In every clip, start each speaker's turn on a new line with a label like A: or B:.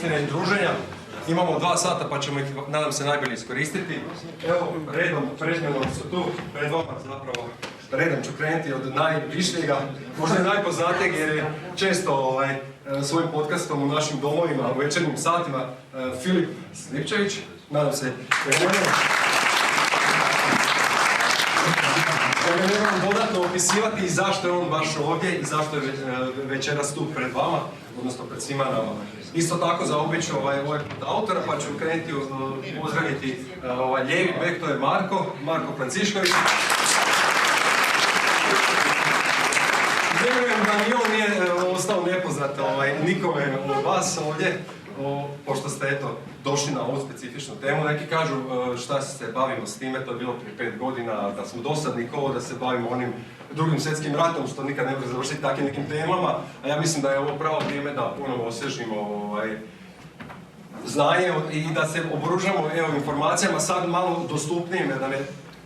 A: istine i druženja. Imamo 2 sata pa ćemo ih, nadam se, najbolje iskoristiti. Evo, redom, pred menom su tu, pred vama zapravo. Redom ću krenuti od najvišljega, možda i najpoznatijeg jer je često svojim podcastom u našim domovima, u večernjim satima, Filip Slipčević. Nadam se da ne moram dodatno opisivati i zašto je on baš ovdje i zašto je večeras tu pred vama, odnosno pred svima nama. Isto tako za običaj ovaj autora, pa ću krenuti pozdraviti lijevi bek, to je Marko Francišković. Vjerujem da ni on nije ostao nepoznat nikome od vas ovdje, pošto ste eto došli na ovu specifičnu temu. Neki kažu šta se bavimo s time, to je bilo prije 5 godina, da smo dosadni kao da se bavimo onim Drugim svjetskim ratom, što nikad ne može završiti takvim nekim temama, a ja mislim da je ovo pravo vrijeme da ponovo osvježimo znanje i da se oboružamo informacijama sad malo dostupnijim, da ne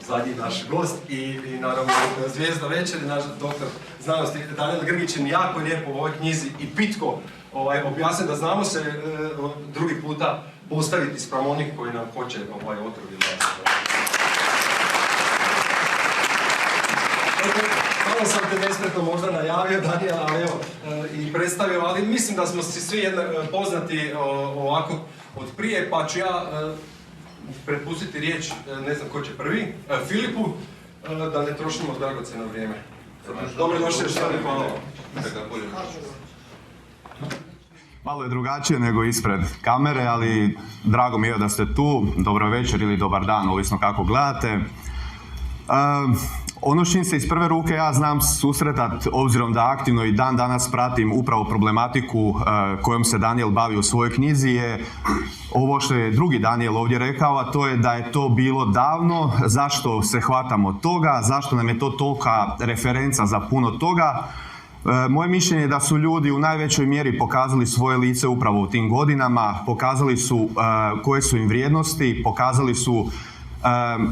A: zadnji naš gost i naravno zvijezda večeri, naš doktor znanosti Danijel Grgić je jako lijepo u ovoj knjizi i pitko objasniti da znamo se drugi puta postaviti spram onih koji nam hoće otrovi. Malo sam te nespretno možda najavio, Danijel, ali evo, i predstavio, ali mislim da smo svi poznati ovako od prije, pa ću ja prepustiti riječ, ne znam ko će prvi, Filipu, da ne trošimo dragocjeno vrijeme. Dobro došli, što ne hvala vam.
B: Malo je drugačije nego ispred kamere, ali drago mi je da ste tu. Dobro večer ili dobar dan, ovisno kako gledate. Ono s čim se iz prve ruke ja znam susretat, obzirom da aktivno i dan danas pratim upravo problematiku kojom se Danijel bavi u svojoj knjizi, je ovo što je drugi Danijel ovdje rekao, a to je da je to bilo davno, zašto se hvatamo toga, zašto nam je to tolika referenca za puno toga. Moje mišljenje je da su ljudi u najvećoj mjeri pokazali svoje lice upravo u tim godinama, pokazali su koje su im vrijednosti, pokazali su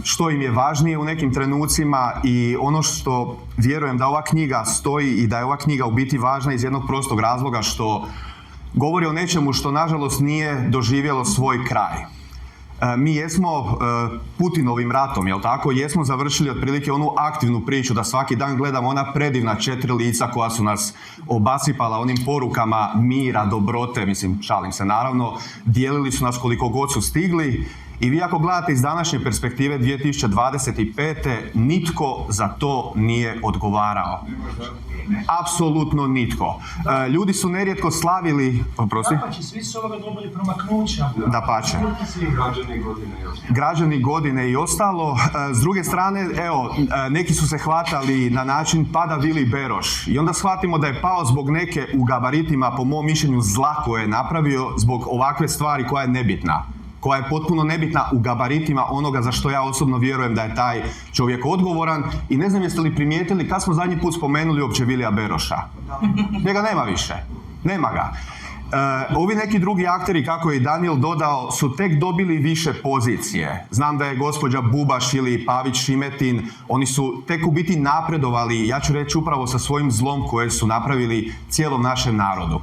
B: što im je važnije u nekim trenucima i ono što vjerujem da ova knjiga stoji i da je ova knjiga u biti važna iz jednog prostog razloga što govori o nečemu što nažalost nije doživjelo svoj kraj. Mi jesmo Putinovim ratom, jel tako? Jesmo završili otprilike onu aktivnu priču da svaki dan gledamo ona predivna 4 lica koja su nas obasipala onim porukama mira, dobrote, mislim, šalim se naravno, dijelili su nas koliko god su stigli. I vi ako gledate iz današnje perspektive 2025. nitko za to nije odgovarao. Apsolutno nitko. Ljudi su nerijetko slavili... Oprosti?
C: Dapače, svi su ovoga dobili promaknuća.
B: Dapače. Građani godine i ostalo. S druge strane, evo, neki su se hvatali na način pada Vili Beroš. I onda shvatimo da je pao zbog neke u gabaritima, po mom mišljenju, zla koje je napravio zbog ovakve stvari koja je nebitna. Koja je potpuno nebitna u gabaritima onoga za što ja osobno vjerujem da je taj čovjek odgovoran. I ne znam jeste li primijetili kad smo zadnji put spomenuli uopće Vilija Beroša. Njega nema više. Nema ga. Ovi neki drugi akteri, kako je i Danijel dodao, su tek dobili više pozicije. Znam da je gospođa Bubaš ili Pavić Šimetin, oni su tek u biti napredovali, ja ću reći upravo sa svojim zlom koje su napravili cijelom našem narodu.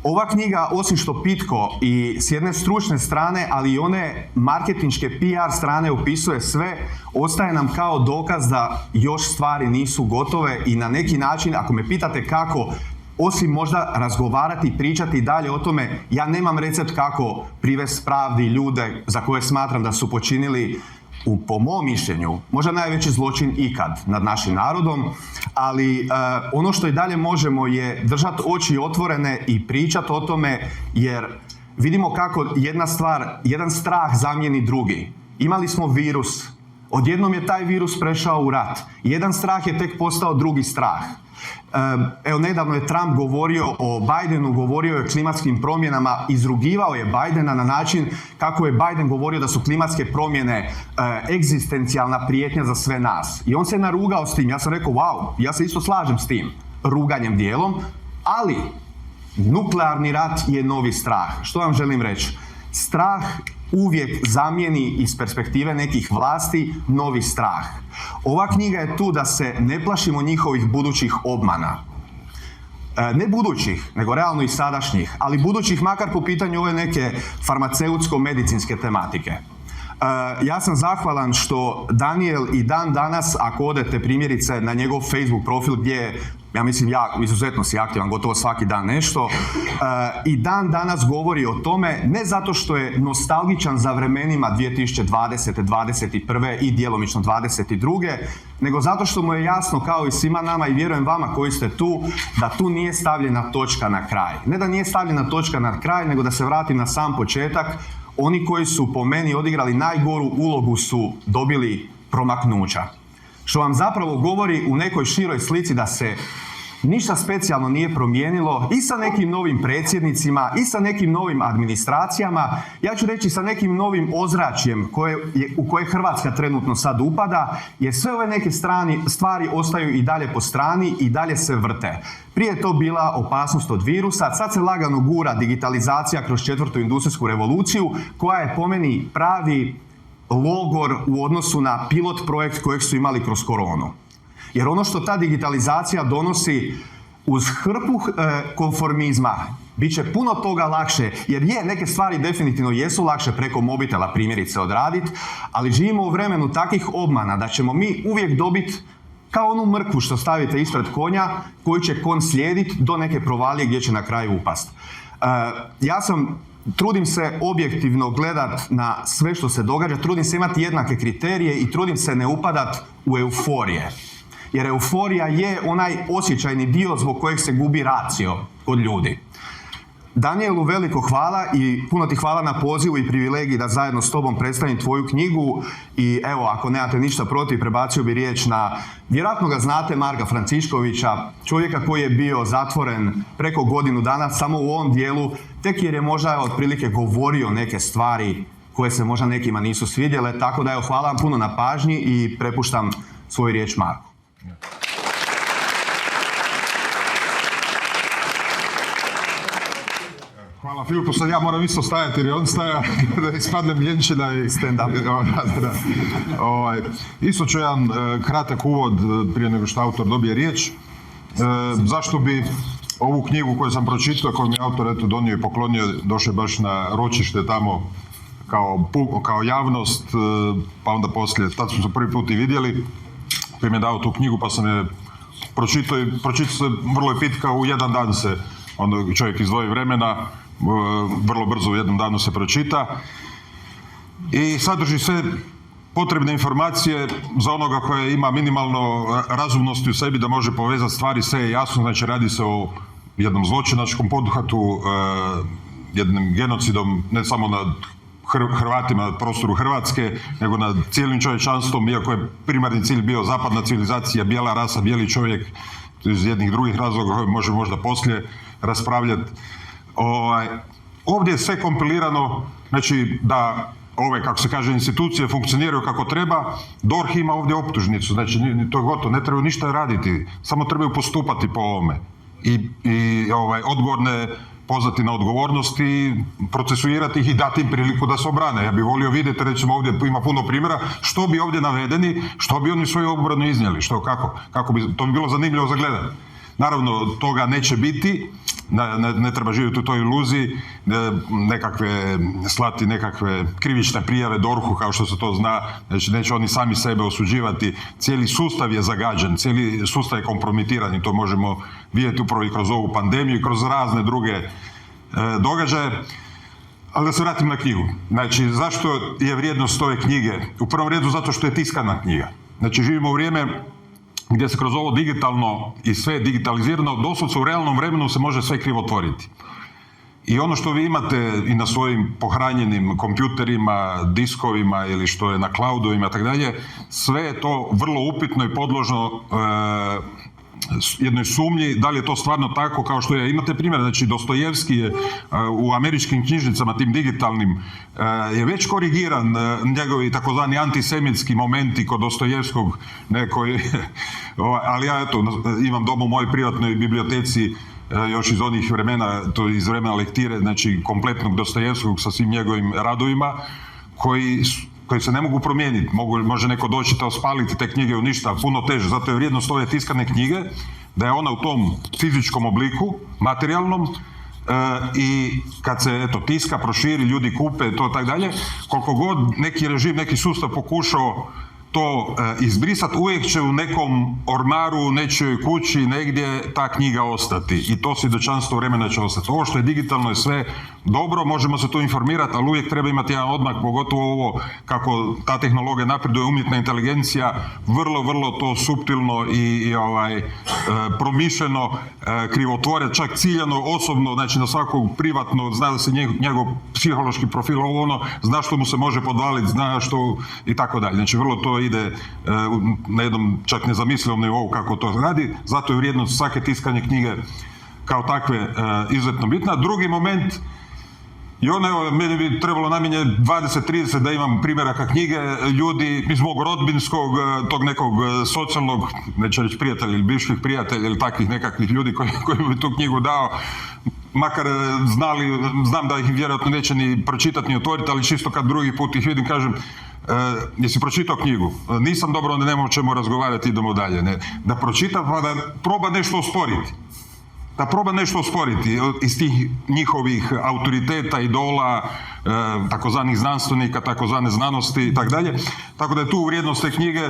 B: Ova knjiga, osim što pitko i s jedne stručne strane, ali i one marketinške PR strane opisuje sve, ostaje nam kao dokaz da još stvari nisu gotove i na neki način, ako me pitate kako, osim možda razgovarati i pričati dalje o tome, ja nemam recept kako privesti pravdi ljude za koje smatram da su počinili, po mom mišljenju, možda najveći zločin ikad nad našim narodom, ali ono što i dalje možemo je držati oči otvorene i pričati o tome, jer vidimo kako jedan strah zamijeni drugi. Imali smo virus, odjednom je taj virus prešao u rat. Jedan strah je tek postao drugi strah. Evo, nedavno je Trump govorio o Bidenu, govorio je o klimatskim promjenama, izrugivao je Bidena na način kako je Biden govorio da su klimatske promjene egzistencijalna prijetnja za sve nas. I on se narugao s tim. Ja sam rekao, wow, ja se isto slažem s tim ruganjem dijelom, ali nuklearni rat je novi strah. Što vam želim reći? Strah uvijek zamijeni iz perspektive nekih vlasti novi strah. Ova knjiga je tu da se ne plašimo njihovih budućih obmana. ne budućih, nego realno i sadašnjih, ali budućih makar po pitanju ove neke farmaceutsko-medicinske tematike. Ja sam zahvalan što Daniel i dan danas, ako odete primjerice na njegov Facebook profil gdje je, ja mislim, izuzetno si aktivan, gotovo svaki dan nešto, i dan danas govori o tome, ne zato što je nostalgičan za vremenima 2020. 2021. i djelomično 2022. nego zato što mu je jasno, kao i svima nama i vjerujem vama koji ste tu, da tu nije stavljena točka na kraj. Ne da nije stavljena točka na kraj, nego da se vratim na sam početak. Oni koji su po meni odigrali najgoru ulogu su dobili promaknuća. Što vam zapravo govori u nekoj široj slici da se ništa specijalno nije promijenilo i sa nekim novim predsjednicima i sa nekim novim administracijama, ja ću reći sa nekim novim ozračjem u koje Hrvatska trenutno sad upada, jer sve ove neke stvari ostaju i dalje po strani i dalje se vrte. Prije je to bila opasnost od virusa, sad se lagano gura digitalizacija kroz 4. industrijsku revoluciju, koja je po meni pravi logor u odnosu na pilot projekt kojeg su imali kroz koronu. Jer ono što ta digitalizacija donosi uz hrpu konformizma, bit će puno toga lakše, jer neke stvari definitivno jesu lakše preko mobitela primjerice odraditi, ali živimo u vremenu takvih obmana da ćemo mi uvijek dobiti kao onu mrkvu što stavite ispred konja, koju će konj slijediti do neke provalije gdje će na kraju upast. Trudim se objektivno gledat na sve što se događa, trudim se imati jednake kriterije i trudim se ne upadat u euforije. Jer euforija je onaj osjećajni dio zbog kojeg se gubi racio kod ljudi. Danielu, veliko hvala i puno ti hvala na pozivu i privilegiji da zajedno s tobom predstavim tvoju knjigu i evo, ako nemate ništa protiv, prebacio bi riječ na, vjerojatno ga znate, Marka Franciškovića, čovjeka koji je bio zatvoren preko godinu dana samo u ovom dijelu, tek jer je možda otprilike govorio neke stvari koje se možda nekima nisu svidjele, tako da evo, hvala vam puno na pažnji i prepuštam svoju riječ Marku.
D: Hvala Filipu, sad ja moram isto stajati jer je on staja da ispadnem ljenčina i stand up. Isto ću jedan kratak uvod prije nego što autor dobije riječ. Zašto bi ovu knjigu koju sam pročitao, koju mi je autor donio i poklonio, došao baš na ročište tamo kao javnost, pa onda poslije, tad smo se prvi put i vidjeli, koji mi je dao tu knjigu pa sam je pročitao se vrlo je pitka, u jedan dan se onda čovjek izdvoji vremena, vrlo brzo u jednom danu se pročita i sadrži sve potrebne informacije za onoga koja ima minimalno razumnosti u sebi da može povezati stvari, sve je jasno, znači radi se o jednom zločinačkom poduhvatu, jednim genocidom ne samo nad Hrvatima na prostoru Hrvatske, nego nad cijelim čovječanstvom, iako je primarni cilj bio zapadna civilizacija, bijela rasa, bijeli čovjek, iz jednih drugih razloga koje možemo možda poslije raspravljati. Ovdje je sve kompilirano, znači da ove, kako se kaže, institucije funkcioniraju kako treba. DORH ima ovdje optužnicu, znači to je gotovo, ne trebaju ništa raditi, samo trebaju postupati po ovome. I odgovorne pozvati na odgovornost i procesuirati ih i dati im priliku da se obrane. Ja bih volio vidjeti, recimo ovdje ima puno primjera, što bi ovdje navedeni, što bi oni svoju obranu iznijeli, kako bi, to bi bilo zanimljivo za gledati. Naravno, toga neće biti, ne treba živjeti u toj iluziji, slati nekakve krivične prijave DORH-u kao što se to zna, znači neće oni sami sebe osuđivati, cijeli sustav je zagađen, cijeli sustav je kompromitiran i to možemo vidjeti upravo i kroz ovu pandemiju i kroz razne druge događaje. Ali da se vratim na knjigu. Znači, zašto je vrijednost ove knjige? U prvom redu zato što je tiskana knjiga. Znači, živimo u vrijeme gdje se kroz ovo digitalno i sve digitalizirano, doslovce u realnom vremenu se može sve krivotvoriti. I ono što vi imate i na svojim pohranjenim kompjuterima, diskovima ili što je na cloudovima i tako dalje, sve je to vrlo upitno i podložno jednoj sumnji, da li je to stvarno tako kao što je. Imate primjer, znači Dostojevski je u američkim knjižnicama, tim digitalnim, je već korigiran njegovi takozvani antisemitski momenti kod Dostojevskog, ali ja imam doma u mojoj privatnoj biblioteci još iz onih vremena, to iz vremena lektire, znači kompletnog Dostojevskog sa svim njegovim radovima, koji koji se ne mogu promijeniti. Može neko doći to spaliti te knjige u ništa, puno teže. Zato je vrijednost ove tiskane knjige da je ona u tom fizičkom obliku, materijalnom, i kad se tiska, proširi, ljudi kupe, to tako dalje, koliko god neki režim, neki sustav pokušao to izbrisati, uvijek će u nekom ormaru, u nečoj kući, negdje ta knjiga ostati i to svjedočanstvo vremena će ostati. Ovo što je digitalno je sve dobro, možemo se tu informirati, ali uvijek treba imati jedan odmak, pogotovo ovo kako ta tehnologija napreduje, umjetna inteligencija, vrlo to suptilno i promišljeno krivotvore, čak ciljano, osobno, znači na svakog privatno, zna da se njegov psihološki profil, zna što mu se može podvaliti, zna što i tako dalje. Znači vrlo to ide na jednom čak nezamislivom nivou kako to radi, zato je vrijednost svake tiskanje knjige kao takve izuzetno bitna. Drugi moment, i meni bi trebalo najmanje 20-30 da imam primjeraka knjige, ljudi iz mog rodbinskog, tog nekog socijalnog, neću reći prijatelja ili bivših prijatelja ili takvih nekakvih ljudi koji bi tu knjigu dao, makar znam da ih vjerojatno neće ni pročitati ni otvoriti, ali čisto kad drugi put ih vidim kažem, jesi pročitao knjigu? Nisam, dobro, onda nemamo o čemu razgovarati, idemo dalje. Ne? Da pročita pa da proba nešto osporiti. Da proba nešto osporiti iz tih njihovih autoriteta, idola, takozvanih znanstvenika, takozvane znanosti i tako dalje. Tako da je tu vrijednost te knjige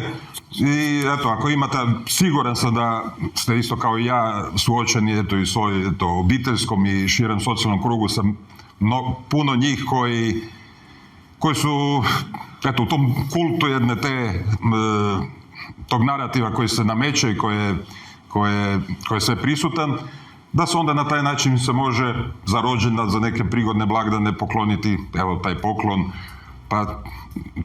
D: i eto, ako imate, siguran sam da ste isto kao i ja suočeni i svoj obiteljskom i širem socijalnom krugu sam puno njih koji su u tom kultu jedne tog narativa koji se nameće i koji je sve prisutan, da se onda na taj način se može za rođendan, za neke prigodne blagdane pokloniti, evo taj poklon, pa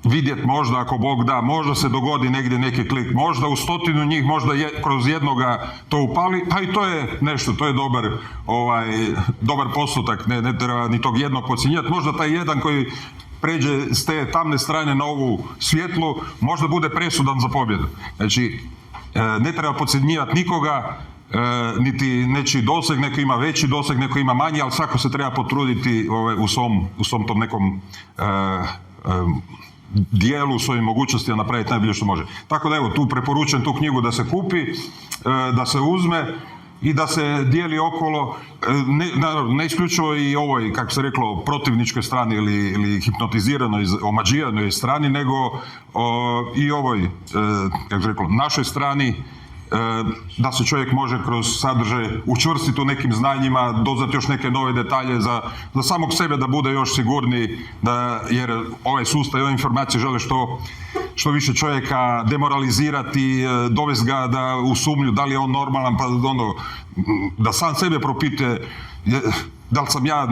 D: vidjeti možda ako Bog da, možda se dogodi negdje neki klik, možda u 100 njih, možda kroz jednoga to upali, a i to je nešto, to je dobar postotak, ne treba ni tog jednog podcjenjivati, možda taj jedan koji pređe s te tamne strane na ovu svjetlu, možda bude presudan za pobjedu. Znači, ne treba podcjenjivati nikoga, niti nečiji doseg, neko ima veći doseg, neko ima manji, ali svako se treba potruditi u svom tom nekom dijelu, svojim mogućnostima napraviti najbolje što može. Tako da evo, tu preporučujem tu knjigu da se kupi, da se uzme i da se dijeli okolo, ne isključivo i ovoj, kako se reklo, protivničkoj strani ili hipnotiziranoj, omađiranoj strani, nego i ovoj, kako se reklo, našoj strani, da se čovjek može kroz sadržaj učvrstiti u nekim znanjima, dodati još neke nove detalje za samog sebe da bude još sigurniji, jer ovaj sustav i ove informacije žele što više čovjeka demoralizirati, dovesti ga u sumnju da li je on normalan, pa da sam sebe propituje da li sam ja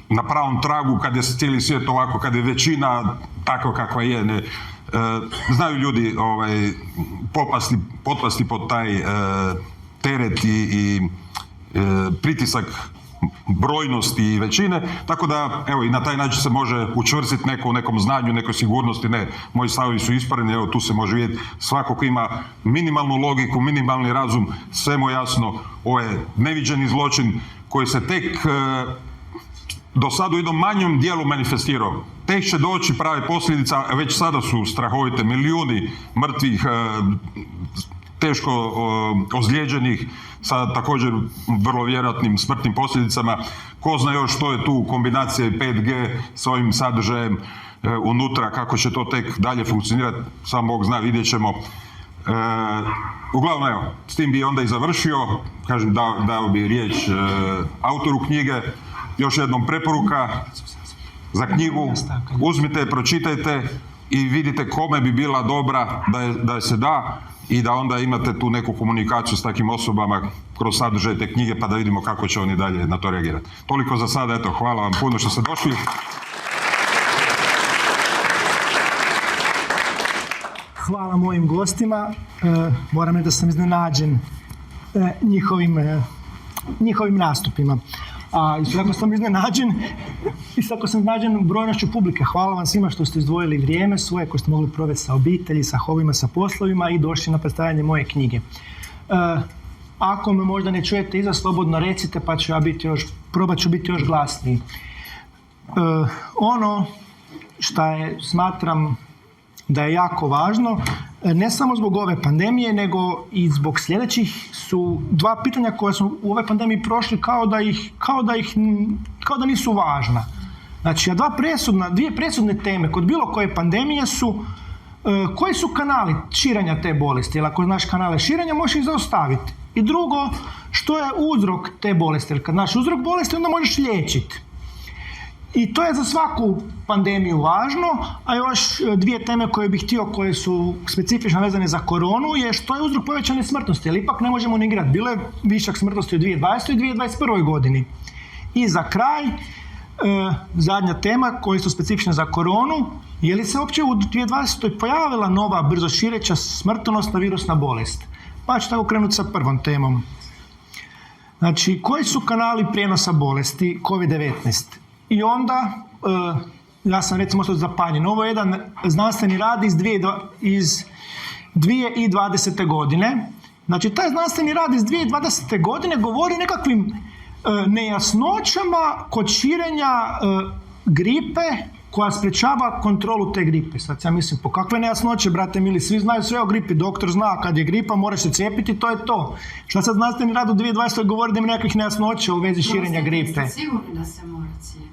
D: na pravom tragu kad je cijeli svijet ovako, kad je većina takva kakva je, ne. Znaju ljudi potpasti pod taj teret i pritisak brojnosti i većine, tako da evo i na taj način se može učvrstiti neko u nekom znanju, nekoj sigurnosti, ne, moji stavovi su ispareni, evo tu se može vidjeti svako ko ima minimalnu logiku, minimalni razum, sve mu jasno, ovo je neviđeni zločin koji se tek do sada u jednom manjem dijelu manifestirao. Tek će doći prave posljedica, već sada su strahovite, milijuni mrtvih, teško ozlijeđenih, sa također vrlo vjerojatnim smrtnim posljedicama. Ko zna još što je tu kombinacija 5G s ovim sadržajem unutra, kako će to tek dalje funkcionirati, sam Bog zna, vidjet ćemo. Uglavnom, evo, s tim bi onda i završio, kažem, dao bi riječ autoru knjige. Još jednom preporuka za knjigu, uzmite, pročitajte i vidite kome bi bila dobra da se da i da onda imate tu neku komunikaciju s takim osobama kroz sadržaj te knjige pa da vidimo kako će oni dalje na to reagirati. Toliko za sada, eto, hvala vam puno što ste došli.
C: Hvala mojim gostima. Moram reći da sam iznenađen njihovim nastupima. A isto tako sam iznenađen brojnošću publike. Hvala vam svima što ste izdvojili vrijeme svoje koje ste mogli provesti sa obitelji, sa hobima, sa poslovima i došli na predstavljanje moje knjige. Ako me možda ne čujete iza, slobodno recite pa ću ja probat ću biti još glasniji. Ono što je, smatram, da je jako važno, ne samo zbog ove pandemije, nego i zbog sljedećih, su dva pitanja koja su u ovoj pandemiji prošli kao da nisu važna. Znači, dvije presudne teme kod bilo koje pandemije su koji su kanali širenja te bolesti, jer ako znaš kanale širenja možeš ih zaustaviti. I drugo, što je uzrok te bolesti, jer kad znaš uzrok bolesti onda možeš liječiti. I to je za svaku pandemiju važno, a još dvije teme koje bih htio, koje su specifično vezane za koronu, je što je uzrok povećane smrtnosti, jer ipak ne možemo negirati. Bilo je višak smrtnosti u 2020. i 2021. godini. I za kraj, zadnja tema koja su specifična za koronu, je li se uopće u 2020. pojavila nova brzo šireća smrtonosna virusna bolest? Pa ću tako krenuti sa prvom temom. Znači, koji su kanali prijenosa bolesti COVID-19? I onda, ja sam recimo ostao zapanjen, ovo je jedan znanstveni rad iz 2020. godine. Znači, taj znanstveni rad iz 2020. godine govori o nekakvim nejasnoćama kod širenja gripe koja sprečava kontrolu te gripe. Sad ja mislim, po kakve nejasnoće, brate mili, svi znaju sve o gripi, doktor zna kad je gripa, moraš se cijepiti, to je to. Šta sad znanstveni rad u 2020. govori da ima nekakvih nejasnoća u vezi širenja gripe?
E: Sigurno da se mora cijepiti.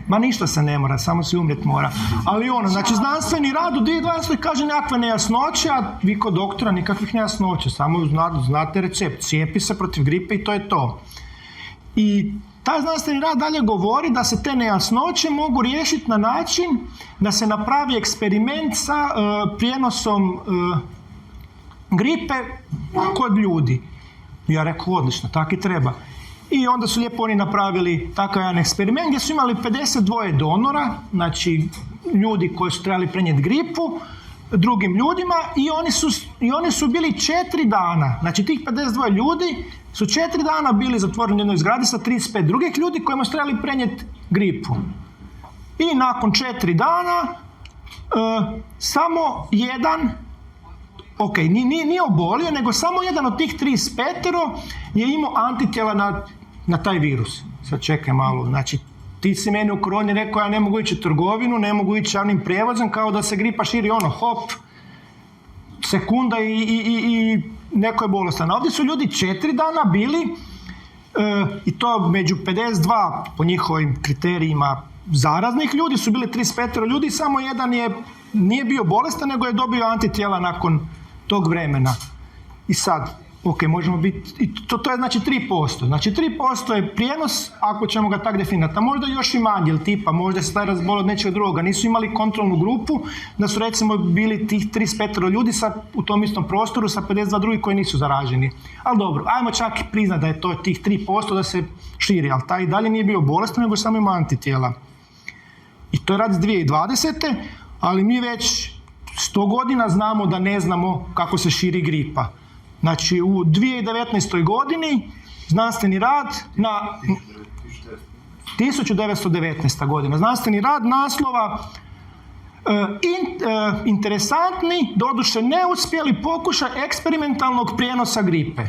C: Ma ništa se ne mora, samo se umret mora. Ali znači znanstveni rad u 2020. kaže nekakve nejasnoće, a vi kod doktora nikakvih nejasnoća, samo znate recept, cijepi se protiv gripe i to je to. I taj znanstveni rad dalje govori da se te nejasnoće mogu riješiti na način da se napravi eksperiment sa prijenosom gripe kod ljudi. Ja rekao, odlično, tako i treba. I onda su lijepo oni napravili takav jedan eksperiment gdje su imali 52 donora, znači ljudi koji su trebali prenijeti gripu drugim ljudima i oni su bili 4 dana, znači tih 52 ljudi su 4 dana bili zatvoreni u jednoj zgradi sa 35 drugih ljudi kojima su trebali prenijeti gripu. I nakon 4 dana samo jedan, nije obolio, nego samo jedan od tih 35 je imao antitijela na taj virus. Sad čekaj malo, znači ti si meni u koroni rekao ja ne mogu ići u trgovinu, ne mogu ići javnim prijevozom, kao da se gripa širi hop, sekunda i neko je bolestan. Ovdje su ljudi 4 dana bili i to među 52 po njihovim kriterijima zaraznih ljudi su bili 35 ljudi, samo jedan nije bio bolestan, nego je dobio antitijela nakon tog vremena. I sad, možemo biti, i to je znači 3%. Znači 3% je prijenos, ako ćemo ga tako definirati. A možda još i manje, ili tipa, možda se taj razbol od nečega drugoga. Nisu imali kontrolnu grupu, da su recimo bili tih 35 ljudi u tom istom prostoru sa 52 drugih koji nisu zaraženi. Ali dobro, ajmo čak i priznati da je to tih 3% da se širi, ali taj i dalje nije bio bolestan, nego samo ima antitijela. I to je rad iz 2020. Ali mi već 100 godina znamo da ne znamo kako se širi gripa. Znači, u 2019. godini znanstveni rad na 1919. godina, znanstveni rad naslova interesantni, doduše neuspjeli pokušaj eksperimentalnog prijenosa gripe.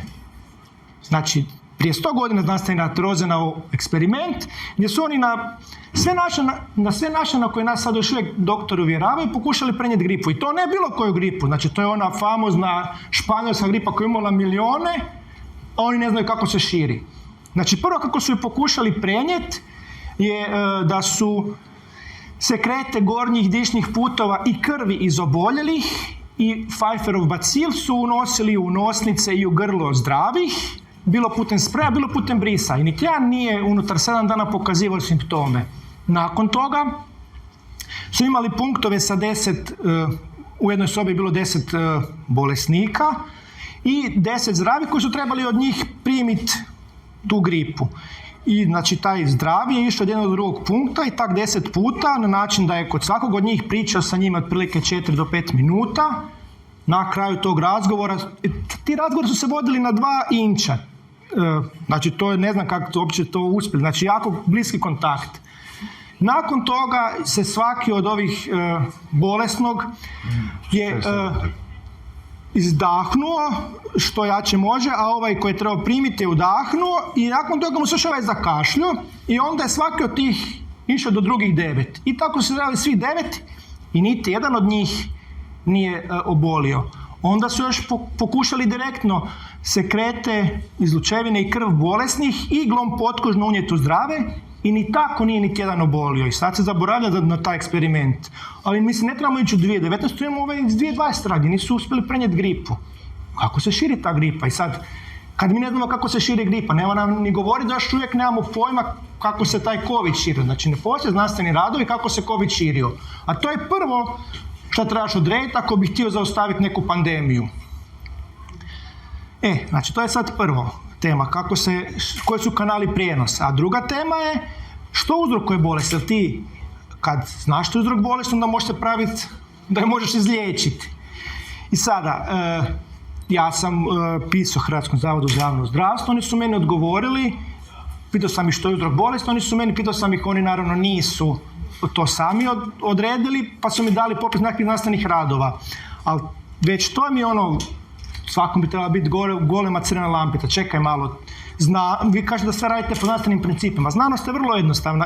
C: Znači, prije 100 godina znanstveni rad Rosenau eksperiment, gdje su oni na sve naše na koje nas sad još uvijek doktori uvjeravaju pokušali prenijeti gripu. I to ne bilo koju gripu, znači to je ona famozna španjolska gripa koja je imala milijone, a oni ne znaju kako se širi. Znači prvo kako su ju pokušali prenijeti je da su sekrete gornjih dišnih putova i krvi iz oboljelih i Pfeifferov bacil su unosili u nosnice i u grlo zdravih, bilo putem spreja, bilo putem brisa. I niti jedan nije unutar 7 dana pokazivao simptome. Nakon toga su imali punktove sa 10, u jednoj sobi je bilo 10 bolesnika i 10 zdravih koji su trebali od njih primiti tu gripu. I znači taj zdravi je išao od jednog do drugog punkta i tak 10 puta na način da je kod svakog od njih pričao sa njima otprilike 4 do 5 minuta. Na kraju tog razgovora, ti razgovori su se vodili na 2 inča. Znači to je, ne znam kako to uopće to uspjeli, znači jako bliski kontakt. Nakon toga se svaki od ovih bolesnog je izdahnuo što jače može, a ovaj koji je trebao primiti je udahnuo i nakon toga mu se još ovaj zakašljio i onda je svaki od tih išao do drugih 9. I tako su radili svi 9 i niti jedan od njih nije obolio. Onda su još pokušali direktno sekrete iz lučevine i krv bolesnih iglom potkožno unijeti u zdrave i ni tako nije niti jedan obolio. I sad se zaboravlja na taj eksperiment. Ali mislim, ne trebamo ići u 2019. Imamo ove iz 2020. gdje nisu uspjeli prenijeti gripu. Kako se širi ta gripa? I sad, kad mi ne znamo kako se širi gripa, nema nam ni govoriti da još uvijek nemamo pojma kako se taj COVID širio. Znači, ne postoje znanstveni radovi kako se COVID širio. A to je prvo što trebaš odrediti ako bi htio zaustaviti neku pandemiju. Znači, to je sad prvo tema, koji su kanali prijenosa. A druga tema je što uzrokuje bolest. Jer ti, kad znaš što je uzrok bolesti, onda možeš se praviti da je možeš izliječiti. I sada, ja sam pisao Hrvatskom zavodu za javno zdravstvo, oni su meni odgovorili, pitao sam ih što je uzrok bolesti, oni su meni, pitao sam ih, oni naravno nisu to sami odredili, pa su mi dali popis nekakvih znanstvenih radova. Ali već to mi je svakom bi trebala biti golema crvena lampica, čekaj malo. Vi kažete da sve radite po znanstvenim principima. Znanost je vrlo jednostavna.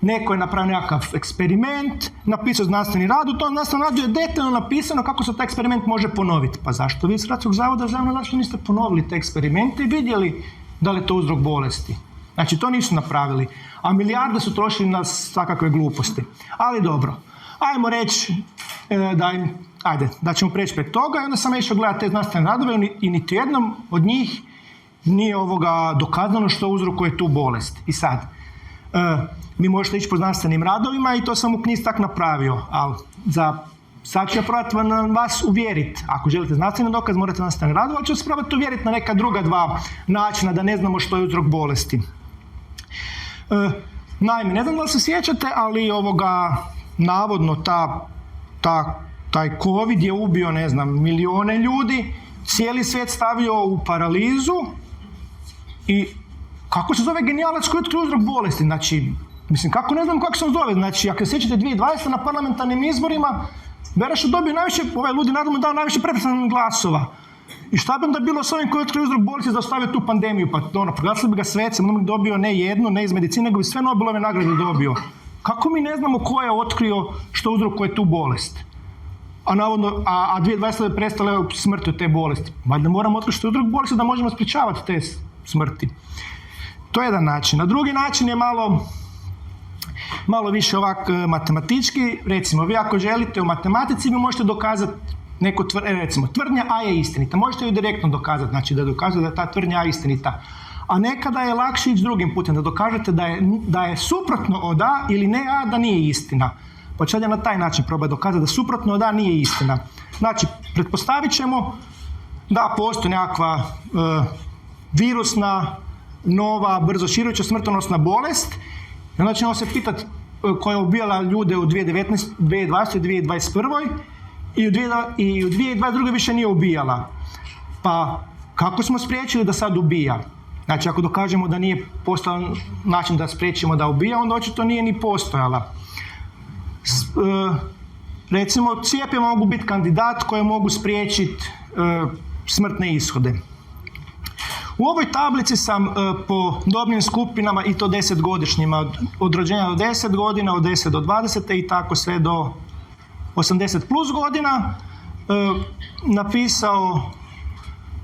C: Neko je napravio nekakav eksperiment, napisao znanstveni rad, u tom znanstvenom radu je detaljno napisano kako se taj eksperiment može ponoviti. Pa zašto vi iz Hrvatskog zavoda za javno zdravstvo niste ponovili te eksperimente i vidjeli da li je to uzrok bolesti? Znači, to nisu napravili. A milijarde su trošili na svakakve gluposti. Ali dobro, ajmo reći da ćemo preći prek toga i onda sam išao gledati te znanstvene radove i niti jednom od njih nije dokazano što uzrokuje tu bolest. I sad, mi možete ići po znanstvenim radovima i to sam u knjizi tak napravio, ali sad ću ja probati vas uvjeriti. Ako želite znanstveni dokaz, morate znanstveni radove, ali ću vas probati uvjeriti na neka druga dva načina da ne znamo što je uzrok bolesti. Naime, ne znam da li se sjećate, ali navodno taj COVID je ubio, milijone ljudi, cijeli svijet stavio u paralizu i kako se zove genijalac koji je otkrio uzrok bolesti? Znači, kako ne znam kako se on zove? Znači, ako se sjećate 2020. na parlamentarnim izborima, Beroš je dobio najviše, ovaj ludi narod mu dao najviše preferencijalnih glasova. I šta bi onda bilo s ovim koji je otkrio uzrok bolesti da stavio tu pandemiju? Pa proglasili bi ga svecem, on bi dobio ne jednu, ne iz medicine, nego bi sve Nobelove nagrade dobio. Kako mi ne znamo ko je otkrio što uzrokuje tu bolest? A 2020. je prestala smrti od te bolesti. Valjda moramo otkriti što je uzrok bolesti da možemo sprječavati te smrti. To je jedan način. A drugi način je malo više matematički. Recimo, vi ako želite u matematici, vi možete dokazati neku recimo, tvrdnja A je istinita. Možete ju direktno dokazati, znači da dokazate da je ta tvrdnja A istinita. A nekada je lakše ići drugim putem, da dokažete da je suprotno od A ili ne A, da nije istina. Pa ću ja na taj način probati dokazati da suprotno od A nije istina. Znači, pretpostavit ćemo da postoji nekakva virusna, nova, brzo širuća, smrtonosna bolest. I onda ćemo se pitati koja je ubijala ljude u 2019, 2020, 2021. I u 2022. više nije ubijala. Pa kako smo spriječili da sad ubija? Znači, ako dokažemo da nije postojao način da spriječimo da ubija, onda očito nije ni postojala. Recimo, cjepiva mogu biti kandidat koji mogu spriječiti smrtne ishode. U ovoj tablici sam po dobnim skupinama, i to 10-godišnjima, od rođenja do 10 godina, od 10 do 20 i tako sve do 80 plus godina, napisao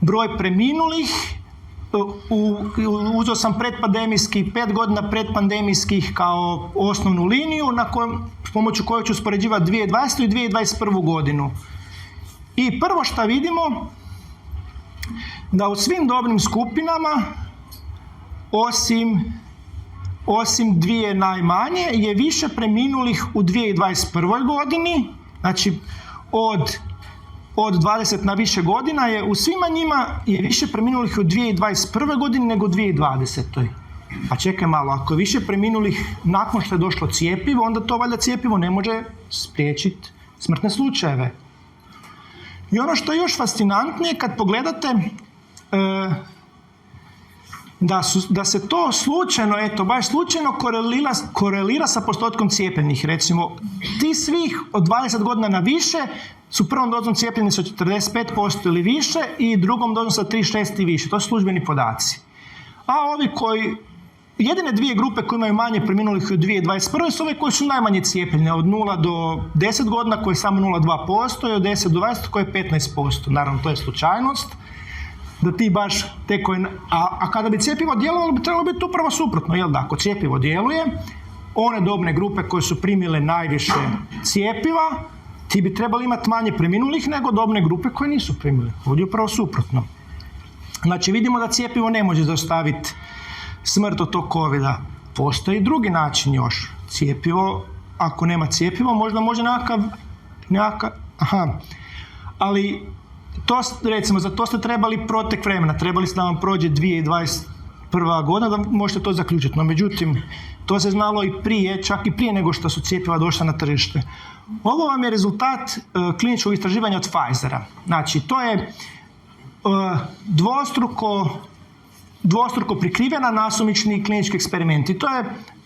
C: broj preminulih, uzeo sam predpandemijski, 5 godina predpandemijskih kao osnovnu liniju s pomoću koje ću uspoređivati 2020. i 2021. godinu. I prvo što vidimo, da u svim dobnim skupinama, osim dvije najmanje, je više preminulih u 2021. godini, znači od 20 na više godina je u svima njima je više preminulih u 2021. godini nego u 2020. Pa čekaj malo, ako je više preminulih nakon što je došlo cjepivo, onda to valjda cjepivo ne može spriječiti smrtne slučajeve. I ono što je još fascinantnije, kad pogledate da se to slučajno, baš slučajno korelira sa postotkom cijepljenih. Recimo, ti svih od 20 godina na više su prvom dozom cijepljeni sa 45% ili više i drugom dozom sa 36% i više. To su službeni podaci. A ovi koji jedine dvije grupe koje imaju manje preminulih od 2021. su ove koje su najmanje cijepljene, od 0 do 10 godina koje je samo 0,2% i od 10 do 20 koje je 15%. Naravno, to je slučajnost. Da ti baš te koje... A kada bi cjepivo djelovalo, bi trebalo biti upravo suprotno, jel da? Ako cjepivo djeluje, one dobne grupe koje su primile najviše cjepiva, ti bi trebali imati manje preminulih nego dobne grupe koje nisu primile. Ovdje je upravo suprotno. Znači, vidimo da cjepivo ne može zaustaviti smrt od tog covida. Postoji drugi način još. Cjepivo, ako nema cjepivo, možda može ali to, recimo, za to ste trebali protek vremena. Trebali ste da vam prođe 2021. godina da možete to zaključiti. No, međutim, to se znalo i prije, čak i prije nego što su cjepiva došla na tržište. Ovo vam je rezultat kliničkog istraživanja od Pfizera. Znači, to je dvostruko prikrivena nasumični klinički eksperiment. I to je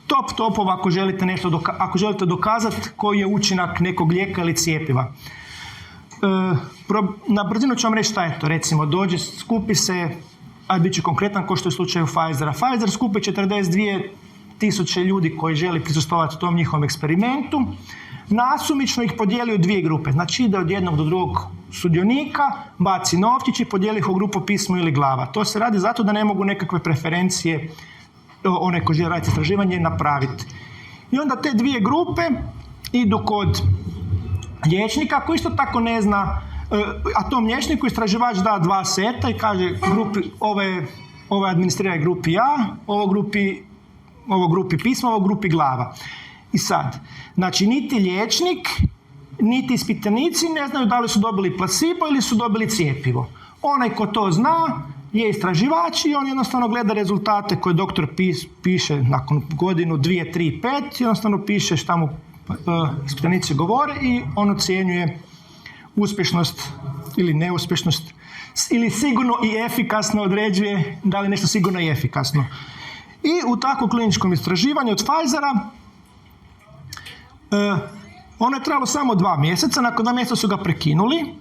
C: top ako želite ako želite dokazati koji je učinak nekog lijeka ili cjepiva. Na brzinu ću vam reći šta je to. Recimo, skupi se, ajde bit ću konkretan kao što je u slučaju Pfizera. Pfizer skupi 42.000 ljudi koji želi prisustvovati tom njihovom eksperimentu. Nasumično ih podijeli u dvije grupe. Znači, ide od jednog do drugog sudionika, baci novčić i podijeli ih u grupu pismo ili glava. To se radi zato da ne mogu nekakve preferencije one koji žele raditi istraživanje napraviti. I onda te dvije grupe idu kod liječnika koji isto tako ne zna, a tom liječniku istraživač da 2 seta i kaže ove administriraj grupi A, ovo grupi pisma, ovo grupi glava. I sad, znači niti liječnik, niti ispitanici ne znaju da li su dobili placebo ili su dobili cjepivo. Onaj ko to zna je istraživač i on jednostavno gleda rezultate koje doktor piše nakon godinu, 2, 3, 5, jednostavno piše šta mu ispitanici govore i on ocjenjuje uspješnost ili neuspješnost ili sigurno i efikasno određuje da li nešto sigurno i efikasno. I u takvom kliničkom istraživanju od Pfizera ono je trajalo samo 2 mjeseca, nakon 2 mjeseca su ga prekinuli.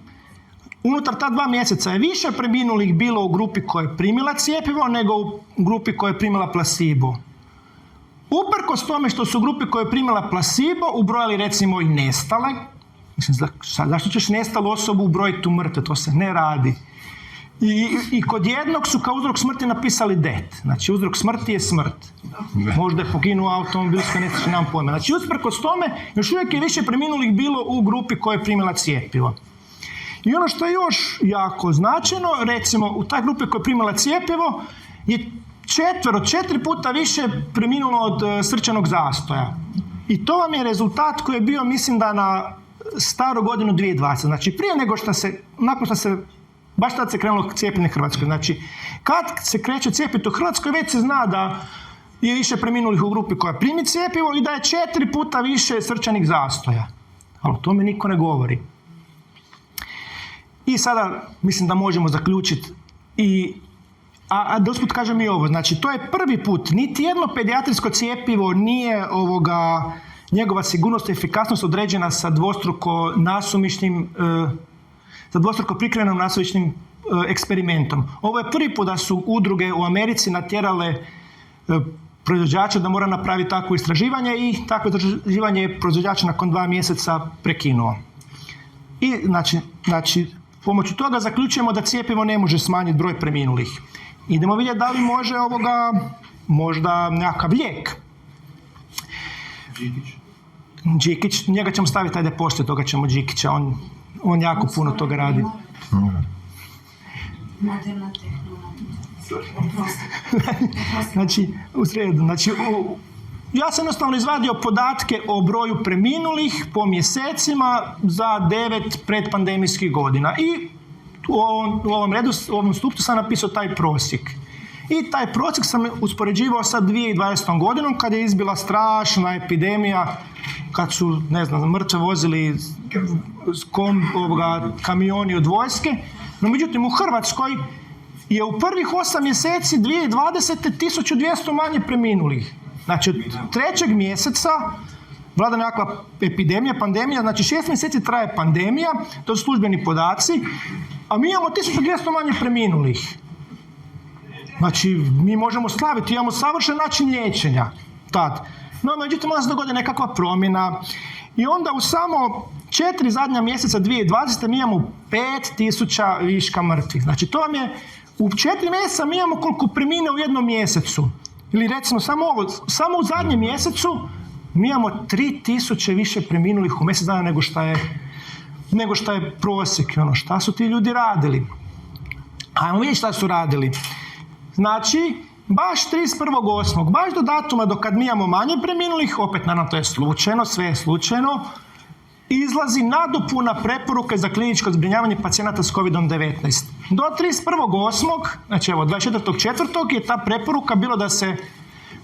C: Unutar ta 2 mjeseca je više preminulih bilo u grupi koja je primila cjepivo nego u grupi koja je primila placebo. Uprkos tome što su u grupi koja je primila placebo ubrojali recimo i nestale. Mislim, zašto ćeš nestalu osobu ubrojiti u mrtve? To se ne radi. I kod jednog su kao uzrok smrti napisali death. Znači, uzrok smrti je smrt. Možda je poginuo automobilska nesreća, nemam pojma. Znači, usprkos tome, još uvijek je više preminulih bilo u grupi koja je primila cjepivo. I ono što je još jako značajno, recimo, u taj grupi koja je primila cjepivo je 4 puta više preminulo od srčanog zastoja. I to vam je rezultat koji je bio, mislim da na staru godinu 2020. Znači, prije nego što se, nakon što se baš tad se krenulo cijepljenje Hrvatskoj. Znači, kad se kreće cijepiti u Hrvatskoj, već se zna da je više preminulih u grupi koja primi cjepivo i da je 4 puta više srčanih zastoja. Ali o tome niko ne govori. I sada mislim da možemo zaključiti a dosput kažem i ovo, znači to je prvi put, niti jedno pedijatrijsko cjepivo nije njegova sigurnost i efikasnost određena sa dvostruko prikrivenom nasumičnim eksperimentom. Ovo je prvi put da su udruge u Americi natjerale proizvođača da mora napraviti takvo istraživanje i takvo istraživanje je proizvođač nakon 2 mjeseca prekinuo. I znači pomoću toga zaključujemo da cjepivo ne može smanjiti broj preminulih. Idemo vidjeti da li može možda nekakav lijek. Đikić, njega ćemo staviti, ajde poslije toga ćemo Đikića, on jako puno toga radi.
E: Moderna tehnologija.
C: Znači, u sredu, ja sam jednostavno izvadio podatke o broju preminulih po mjesecima za 9 predpandemijskih godina i u ovom stupcu sam napisao taj prosjek. I taj prosjek sam uspoređivao sa 2020. godinom kad je izbila strašna epidemija, kad su, mrtve vozili kamioni od vojske. No međutim, u Hrvatskoj je u prvih 8 mjeseci 2020. 1200 manje preminulih. Znači, od 3. mjeseca vlada nekakva epidemija, pandemija, znači 6 mjeseci traje pandemija, to su službeni podaci, a mi imamo 1200 manje preminulih. Znači, mi možemo slaviti, imamo savršen način liječenja tad. No, međutim, onda se dogodi nekakva promjena i onda u samo 4 zadnja mjeseca 2020. mi imamo 5000 viška mrtvih. Znači, to vam je, u 4 mjeseca mi imamo koliko premine u jednom mjesecu. Ili recimo, samo u zadnjem mjesecu mi imamo 3000 više preminulih u mjesec dana nego šta je prosjek. Ono, šta su ti ljudi radili? Ajmo vidjeti šta su radili. Znači, baš 31.8., baš do datuma do kad mi imamo manje preminulih, opet naravno to je slučajno, sve je slučajno, izlazi nadopuna preporuke za kliničko zbrinjavanje pacijenata s COVID-19. Do 31.8., znači evo 24.4. je ta preporuka bilo da se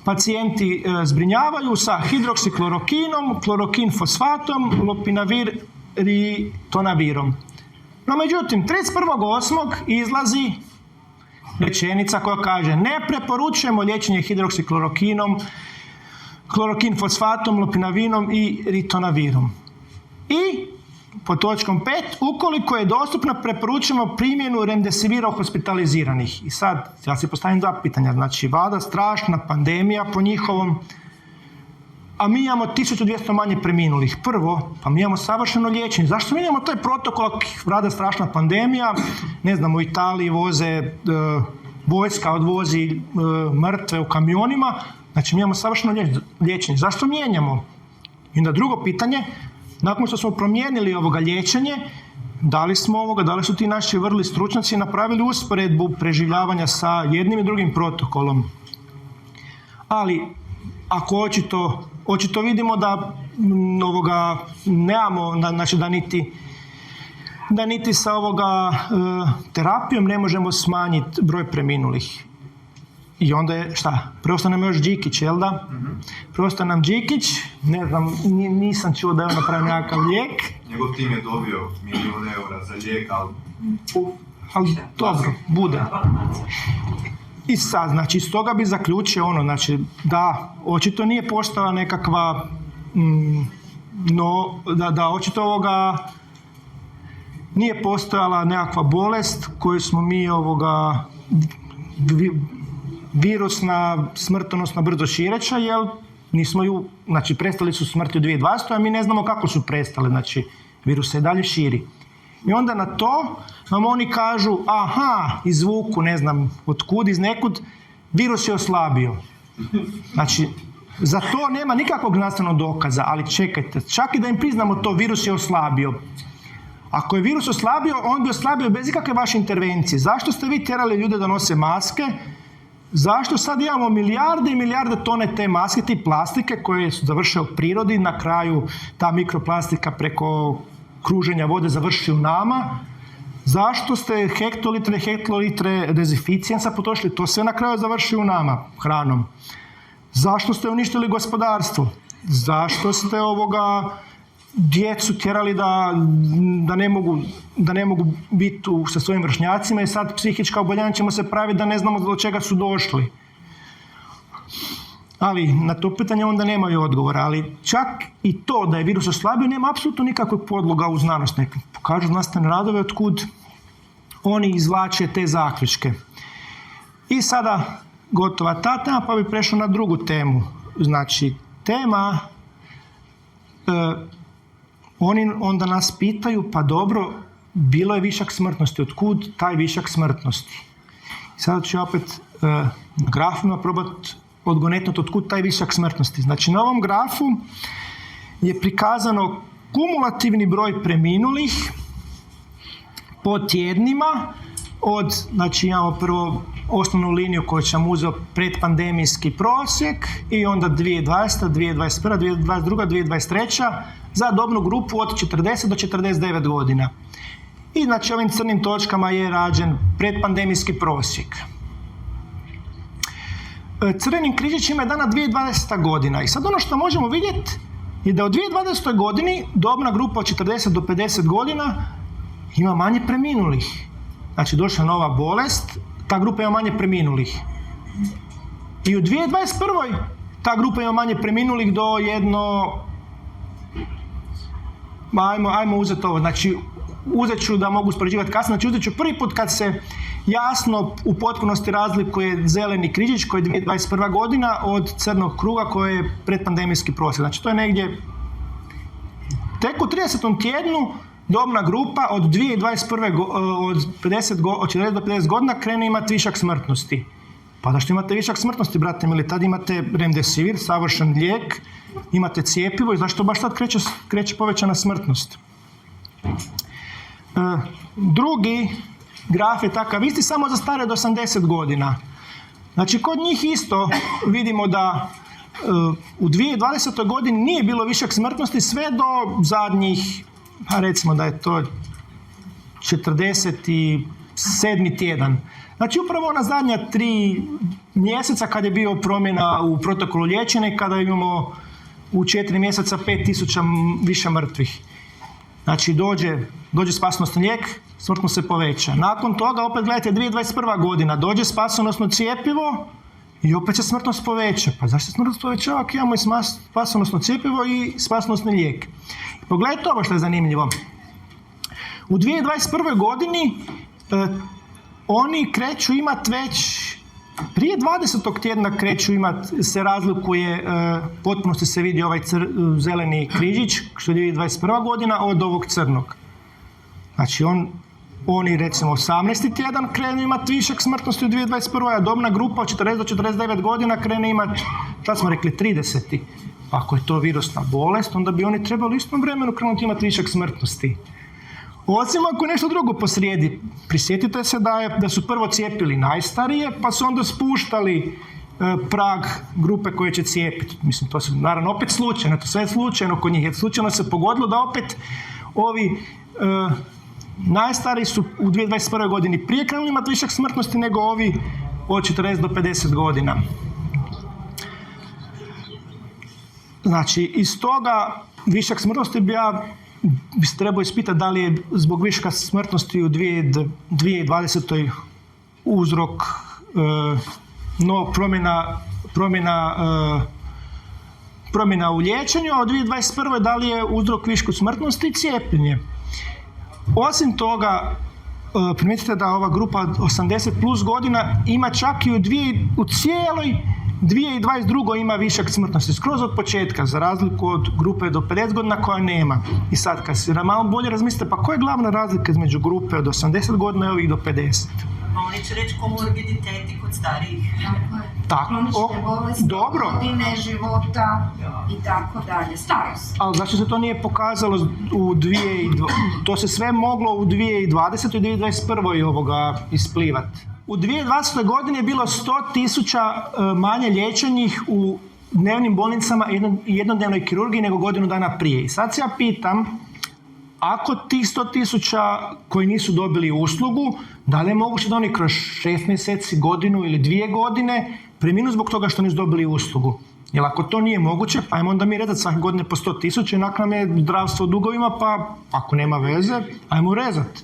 C: pacijenti zbrinjavaju sa hidroksiklorokinom, klorokin fosfatom, lopinavir i tonavirom. No međutim, 31.8. izlazi rečenica koja kaže ne preporučujemo liječenje hidroksiklorokinom, klorokin fosfatom, lopinavinom i ritonavirom. I pod točkom 5, ukoliko je dostupno, preporučujemo primjenu remdesivira u hospitaliziranih. I sad, ja si postavim 2 pitanja. Znači, vlada strašna pandemija po njihovom, a mi imamo 1200 manje preminulih. Prvo, pa mi imamo savršeno liječenje. Zašto mi imamo taj protokol ako vlada strašna pandemija? Ne znam, u Italiji voze, vojska odvozi mrtve u kamionima. Znači, mi imamo savršeno liječenje. Zašto mijenjamo? I onda drugo pitanje, nakon što smo promijenili ovoga liječenje, da li su ti naši vrli stručnjaci napravili usporedbu preživljavanja sa jednim i drugim protokolom? Ali, ako očito vidimo da nemamo, znači da niti sa terapijom ne možemo smanjiti broj preminulih. I onda je, šta? Preostaje nam još Đikić, jel da? Preostaje nam Đikić, ne znam, nisam čuo da je on napravio nekakav lijek.
B: Njegov tim je dobio $1 milijun za lijek,
C: ali dobro, bude. I sad, znači, iz toga bi zaključio znači, da očito nije postala nekakva, da očito nije postojala nekakva bolest koju smo mi virusna, smrtonosna, brzo šireća, jer nismo ju, znači, prestali su smrti u 2020. a mi ne znamo kako su prestale, znači, virus se i dalje širi. I onda na to nam oni kažu, izvuku, ne znam, otkud, iz nekud, virus je oslabio. Znači, za to nema nikakvog znanstvenog dokaza, ali čekajte, čak i da im priznamo to, virus je oslabio. Ako je virus oslabio, on bi oslabio bez ikakve vaše intervencije. Zašto ste vi tjerali ljude da nose maske? Zašto sad imamo milijarde i milijarde tone te maske, ti plastike koje su završile u prirodi, na kraju ta mikroplastika preko kruženja vode završi u nama? Zašto ste hektolitre dezinficijensa potrošili? To sve na kraju završi u nama, hranom. Zašto ste uništili gospodarstvo? Zašto ste djecu tjerali da ne mogu biti sa svojim vršnjacima i sad psihička oboljanja ćemo se praviti da ne znamo do čega su došli? Ali na to pitanje onda nemaju odgovora, ali čak i to da je virus oslabio nema apsolutno nikakvog podloga u znanosti. Pokažu znanstvene radove otkud oni izvlače te zaključke. I sada gotova ta tema, pa bi prešao na drugu temu. Znači, tema, oni onda nas pitaju, pa dobro, bilo je višak smrtnosti, otkud taj višak smrtnosti? I sada ću opet na grafima probati odgonetnuti otkud taj višak smrtnosti. Znači, na ovom grafu je prikazano kumulativni broj preminulih po tjednima znači imamo prvo osnovnu liniju koju sam uzeo predpandemijski prosjek i onda 2020, 2021, 2022, 2023 za dobnu grupu od 40 do 49 godina. I znači ovim crnim točkama je rađen predpandemijski prosjek. Crvenim križićima je dana 2020. godina i sad ono što možemo vidjeti je da u 2020. godini dobna grupa od 40 do 50 godina ima manje preminulih. Znači došla nova bolest, ta grupa ima manje preminulih. I u 2021. ta grupa ima manje preminulih do ajmo uzeti ovo, znači uzet ću da mogu uspoređivati kasnije, znači uzet ću prvi put kad se jasno u potpunosti razlikuje zeleni križić koji je 2021. godina od crnog kruga koji je predpandemijski prosjek. Znači to je negdje tek u 30. tjednu dobna grupa od 2021. od 40 do 50 godina krene imati višak smrtnosti. Pa zašto imate višak smrtnosti, brate mili? Tad imate remdesivir, savršen lijek, imate cjepivo i zašto baš tad kreće povećana smrtnost? Drugi graf je takav isti, samo za stare od 80 godina. Znači, kod njih isto vidimo da u 2020. godini nije bilo višak smrtnosti sve do zadnjih, pa recimo da je to 47. tjedan. Znači, upravo ona zadnja 3 mjeseca kad je bio promjena u protokolu liječenja i kada imamo u 4 mjeseca 5000 više mrtvih. Znači, dođe spasonosni lijek, smrtnost se poveća. Nakon toga, opet gledajte, 2021. godina, dođe spasonosno cjepivo i opet se smrtnost poveća. Pa zašto se smrtnost povećava ako imamo i spasonosno cjepivo i spasonosni lijek? Pogledajte ovo što je zanimljivo. U 2021. godini oni kreću imati već, prije 20. tjedna kreću imati, se razlikuje, potpunosti se vidi ovaj zeleni križić, što je 2021. godina, od ovog crnog. Znači oni recimo 18. tjedan krenu imati višak smrtnosti u 2021. a dobna grupa od 40 do 49 godina krene imati, šta smo rekli, 30. Ako je to virusna bolest, onda bi oni trebali u istom vremenu krenuti imati višak smrtnosti. Osim ako je nešto drugo posrijedi. Prisjetite se da su prvo cijepili najstarije, pa su onda spuštali prag grupe koje će cijepiti. Mislim, to se naravno opet slučajno, to sve je slučajno kod njih. Jer slučajno se pogodilo da opet ovi najstariji su u 2021. godini prije krenuli imati višak smrtnosti nego ovi od 40 do 50 godina. Znači, iz toga višak smrtnosti bi se trebao ispitati da li je zbog viška smrtnosti u 2020. uzrok promjena u liječenju, a u 2021. da li je uzrok višku smrtnosti cijepljenje. Osim toga, primijetite da ova grupa 80 plus godina ima čak i u cijeloj 2022. ima višak smrtnosti, skroz od početka, za razliku od grupe do 50 godina koja nema. I sad, kad se malo bolje razmislite, pa koja je glavna razlika između grupe od 80 godina i ovih do 50?
F: Oni će reći komorbiditeti kod starijih.
C: Tako,
E: Kronične bolesti,
C: dobro.
E: godine života i tako dalje. Starost.
C: Ali zašto se to nije pokazalo to se sve moglo u 2020. i 2021. ovoga isplivati. U 2020. godini je bilo 100.000 manje liječenih u dnevnim bolnicama i jednodnevnoj kirurgiji nego godinu dana prije. I sad se ja pitam, ako tih 100.000 koji nisu dobili uslugu, da li je moguće da oni kroz 6 mjeseci, godinu ili 2 godine preminu zbog toga što nisu dobili uslugu? Jer ako to nije moguće, ajmo onda mi rezati svake godine po 100.000 i nakon nam je zdravstvo u dugovima, pa ako nema veze, ajmo rezati.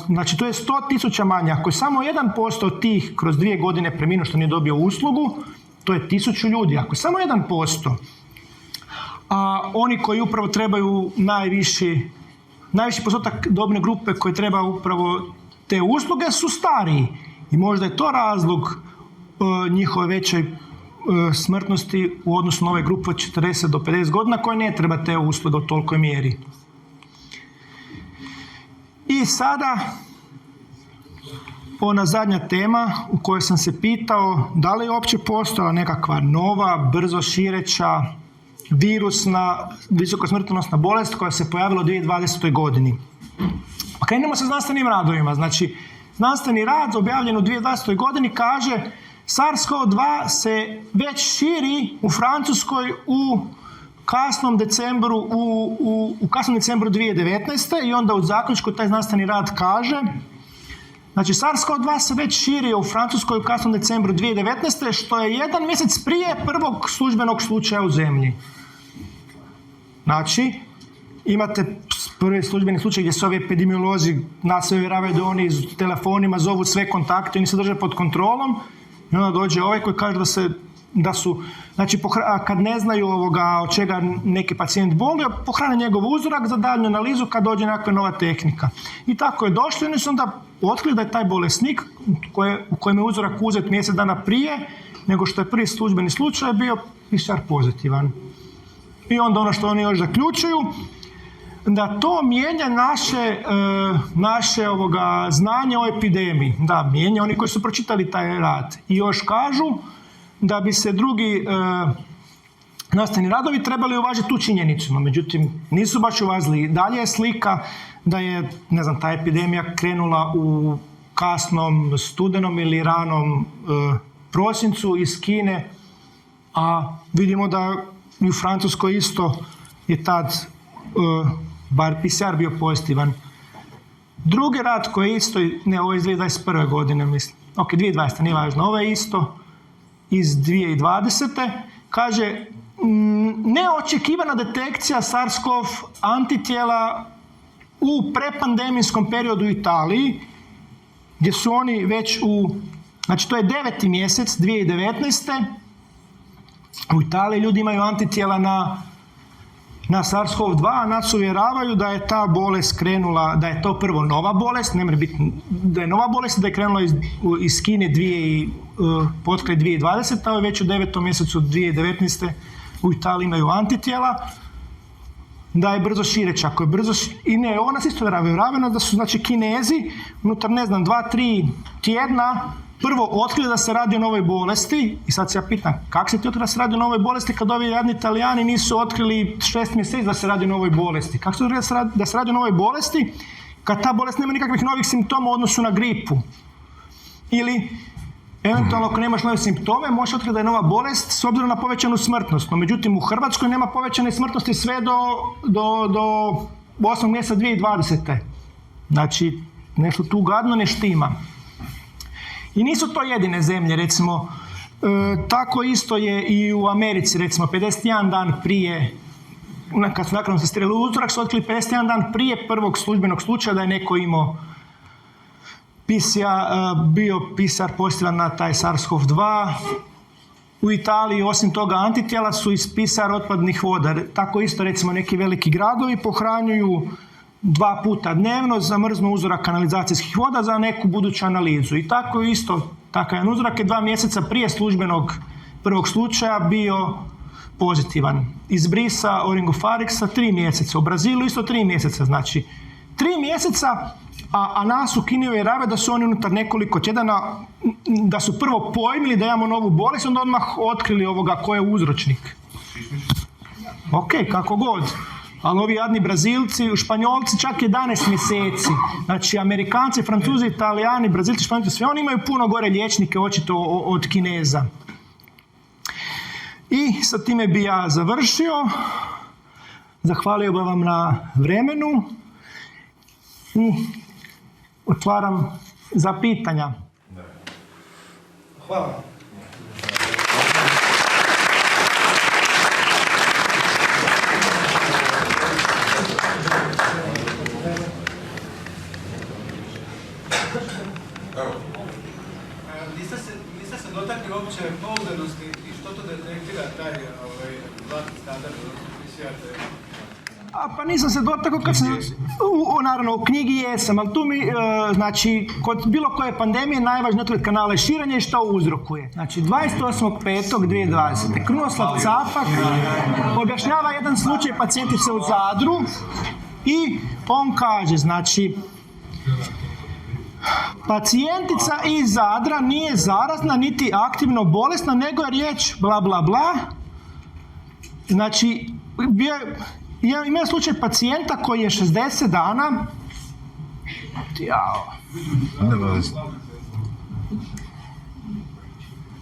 C: Znači to je 100.000 manje. Ako je samo 1% od tih kroz 2 godine preminuo što nije dobio uslugu, to je 1000 ljudi. Ako je samo 1%, a oni koji upravo trebaju najviši postotak dobne grupe koje treba upravo te usluge su stariji. I možda je to razlog njihove veće smrtnosti u odnosu na ove grupe od 40 do 50 godina koje ne treba te usluge u tolikoj mjeri. I sada ona zadnja tema u kojoj sam se pitao da li je uopće postojala nekakva nova, brzo šireća, virusna, visoko smrtonosna bolest koja se pojavila u 2020. godini. Pa krenemo sa znanstvenim radovima. Znači, znanstveni rad objavljen u 2020. godini kaže SARS-CoV-2 se već širi u Francuskoj u kasnom decembru 2019. i onda u zaključku taj znanstveni rad kaže, znači SARS-CoV-2 se već širio u Francuskoj u kasnom decembru 2019. što je 1 mjesec prije prvog službenog slučaja u zemlji. Znači, imate prvi službeni slučaj gdje se ovi epidemiolozi nas se uvjeravaju da oni telefonima zovu sve kontakte, oni se drže pod kontrolom i onda dođe ovaj koji kaže da se da su, znači kad ne znaju od čega neki pacijent boluje, pohrane njegov uzorak za daljnju analizu kad dođe nekakva nova tehnika. I tako je došlo i oni su onda otkrili da je taj bolesnik u kojem je uzorak uzet mjesec dana prije nego što je prvi službeni slučaj bio PCR pozitivan. I onda ono što oni još zaključuju, da to mijenja naše znanje o epidemiji. Da, mijenja oni koji su pročitali taj rad. I još kažu da bi se drugi nastavni radovi trebali uvažiti tu činjenicu. No, međutim, nisu baš uvažili. Dalje je slika da je, ne znam, ta epidemija krenula u kasnom studenom ili ranom prosincu iz Kine, a vidimo da i u Francuskoj isto je tad bar PCR bio pozitivan. Drugi rad koji je isto, ne, ovo je iz 2021. godine, mislim. Ok, 2020. nije važno, ovo je isto iz 2020. Kaže, neočekivana detekcija SARS-CoV antitijela u prepandemijskom periodu u Italiji, gdje su oni već znači to je 9. mjesec 2019. U Italiji ljudi imaju antitijela na SARS-CoV-2, a nas uvjeravaju da je ta bolest krenula, da je to prvo nova bolest, ne mora biti da je nova bolest, da je krenula iz Kine potkraj 2020, a već u 9. mjesecu 2019. u Italiji imaju antitijela, da je brzo šireća. Ako je brzo i ne, ovo nas isto uvjeravaju nas da su, znači, Kinezi unutar, ne znam, 2-3 tjedna prvo otkrili da se radi o novoj bolesti, i sad se ja pitam, kako se ti otkrili da se radi o novoj bolesti kad ovi jadni Italijani nisu otkrili 6 mjeseci da se radi o novoj bolesti? Kako se otkrili da se radi o novoj bolesti kad ta bolest nema nikakvih novih simptoma u odnosu na gripu? Ili, eventualno, ako nemaš nove simptome, možeš otkriti da je nova bolest s obzirom na povećanu smrtnost. No, međutim, u Hrvatskoj nema povećane smrtnosti sve do 8. mjeseca 2020. Znači, nešto tu gadno ne štima. I nisu to jedine zemlje, recimo, tako isto je i u Americi, recimo, 51 dan prije, kad su nakon testirali uzorak, su otkrili 51 dan prije prvog službenog slučaja da je neko imao bio PCR pozitivan na taj SARS-CoV-2. U Italiji, osim toga antitijela, su iz PCR otpadnih voda. Tako isto, recimo, neki veliki gradovi pohranjuju 2 puta dnevno zamrznu uzorak kanalizacijskih voda za neku buduću analizu. I tako isto, takav jedan uzorak je 2 mjeseca prije službenog prvog slučaja bio pozitivan. Iz Brisa, Oringofarixa 3 mjeseca. U Brazilu isto 3 mjeseca. Znači, 3 mjeseca, a nas u Kini uvjeravaju da su oni unutar nekoliko tjedana, da su prvo pojmili da imamo novu bolest, onda odmah otkrili ko je uzročnik. Ok, kako god. Ali ovi jadni Brazilci, Španjolci čak 11 mjeseci. Znači, Amerikanci, Francuzi, Italijani, Brazilci, Španjolci, sve oni imaju puno gore liječnike, očito od Kineza. I sa time bi ja završio. Zahvalio bih vam na vremenu. I otvaram za pitanja. Hvala.
G: Niste se dotakli uopće pouzdanosti i što to detektira taj zlatni standard PCR?
C: Pa nisam se dotakao kad sam, naravno u knjigi jesam, ali tu mi, znači, kod bilo koje pandemije najvažnije otkriti kanale širenja i što uzrokuje. Znači, 28.5.2020. Krunoslav Capak objašnjava jedan slučaj pacijentice u Zadru i on kaže, znači, pacijentica iz Zadra nije zarazna niti aktivno bolesna, nego je riječ bla bla bla. Znači, ima slučaj pacijenta koji je 60 dana...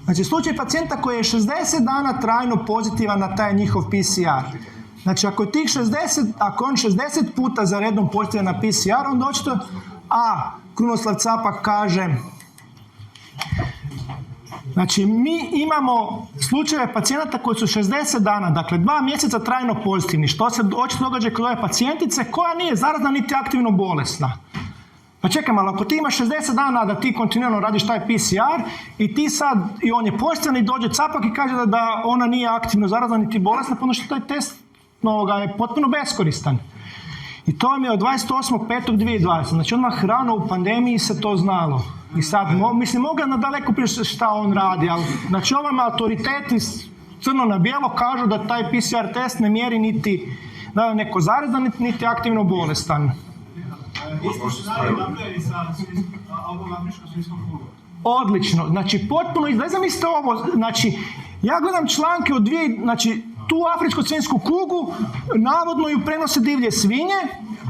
C: Znači, slučaj pacijenta koji je 60 dana trajno pozitivan na taj njihov PCR. Znači, ako on 60 puta za redom pozitivan na PCR, onda očito... Krunoslav Capak kaže, znači, mi imamo slučajeve pacijenata koji su 60 dana, dakle 2 mjeseca trajno pozitivni, što se očito događa kod ove pacijentice koja nije zarazna niti aktivno bolesna. Pa čekaj malo, ako ti imaš 60 dana da ti kontinuirano radiš taj PCR i ti sad, i on je pozitivan i dođe capak i kaže da ona nije aktivno zarazna niti bolesna, pa ono što taj test je potpuno beskoristan. I to mi je od 28.5.2020. Znači odmah rano u pandemiji se to znalo. I sad, mogu na daleko prije šta on radi, ali znači ovom autoriteti crno na bijelo kažu da taj PCR test ne mjeri niti da je neko zarazan, niti aktivno bolestan. Odlično, znači potpuno, ne znam isto ovo, znači ja gledam članke od znači tu afričku svinjsku kugu, navodno ju prenose divlje svinje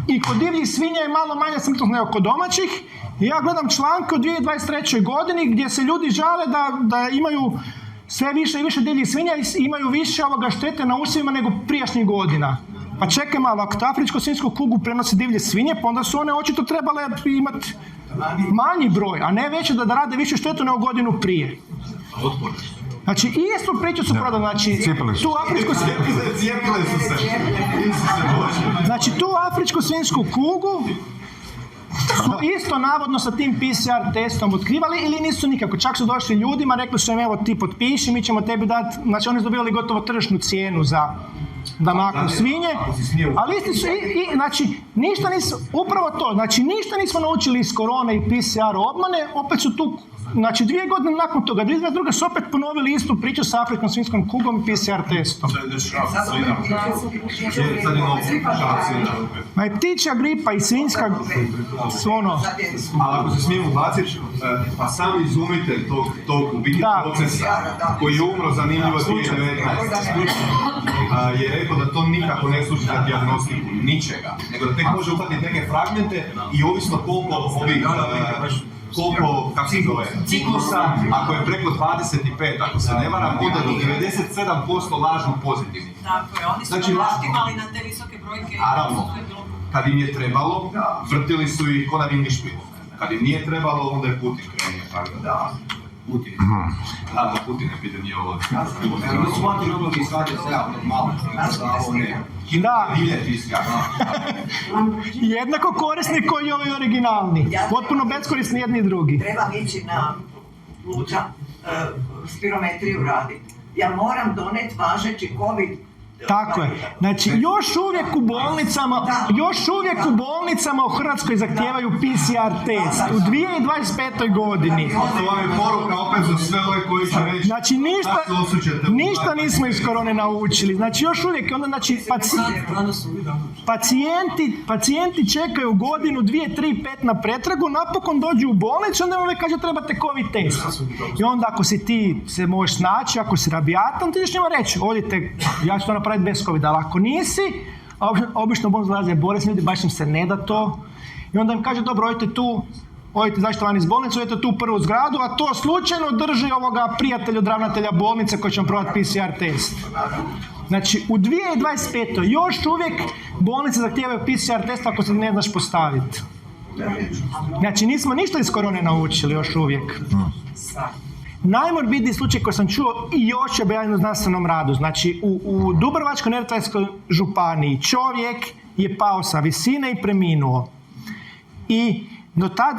C: i kod divljih svinja je malo manje smrtnost nego kod domaćih. I ja gledam članke od 2023. godini gdje se ljudi žale da imaju sve više i više divljih svinja i imaju više štete na usjevima nego prijašnjih godina. Pa čekaj malo, ako afričku svinjsku kugu prenose divlje svinje, pa onda su one očito trebale imati manji broj, a ne veće da rade više štetu nego godinu prije. Znači, istu priču su prodali, znači, tu afričku znači, tu afričku svinjsku kugu su isto navodno sa tim PCR testom otkrivali ili nisu nikako. Čak su došli ljudima, rekli su im evo ti potpiši, mi ćemo tebi dati, znači oni su dobili gotovo tržišnu cijenu da maknu svinje, ali isti su, znači ništa nisu, upravo to, znači ništa nismo naučili iz korone i PCR obmane, opet su tu, znači 2 godine nakon toga, 2022. su opet ponovili istu priču sa afričkom svinjskom kugom i PCR testom. Ma je ptičja gripa i svinjska su ono...
B: Ali ako se smijem ubaciti, pa sami izumite tog u biti procesa koji je umro zanimljivo 2019. Je rekao da to nikako ne služi za dijagnostiku, ničega, nego da tek može uhvatiti neke fragmente i ovisno koliko ciklusa, ako je preko 25, ako se ne varam, onda do 97% lažno pozitivnih.
F: Tako je, oni su naštimali na te visoke brojke.
B: Naravno, kad im je trebalo, vrtili su ih ko na Vindišpilu. Kad im nije trebalo, onda je Putin krenio, tako da. Putin. Naravno, Putin je pitanje nije ovo.
H: Mi su vati ljudi iz HDZ-a, malo,
C: da, jednako korisni koji i ovi originalni. Potpuno beskorisni jedni i drugi.
I: Trebam ići na pluća, spirometriju raditi. Ja moram doneti važeći COVID.
C: Tako je. Znači, još uvijek u bolnicama u Hrvatskoj zahtijevaju PCR test u 2025. godini.
B: To vam je poruka opet za sve ove koji će reći.
C: Znači, ništa nismo iz korone naučili. Znači, još uvijek, onda, znači, pacijenti čekaju godinu, 2, 3, 5 na pretragu, napokon dođu u bolnicu, onda vam kaže trebate COVID test. I onda ako si ti se možeš snaći, ako si rabijatan, ti ćeš njima reći, odite, ja ću to napraviti bez COVID, ali ako nisi, obično bolnicu dolaze bolesni ljudi, baš im se ne da to. I onda im kaže, dobro, odite zašto van iz bolnice, odite tu u prvu zgradu, a to slučajno drži ovoga prijatelja od ravnatelja bolnice koji će vam provati PCR test. Znači, u 2025. još uvijek bolnice zahtijevaju PCR test ako se ne znaš postaviti. Znači, nismo ništa iz korone naučili još uvijek. Najmorbidniji slučaj koji sam čuo i još je objavljen u znanstvenom radu. Znači, u Dubrovačko-neretvanskoj županiji čovjek je pao sa visine i preminuo. I do tad,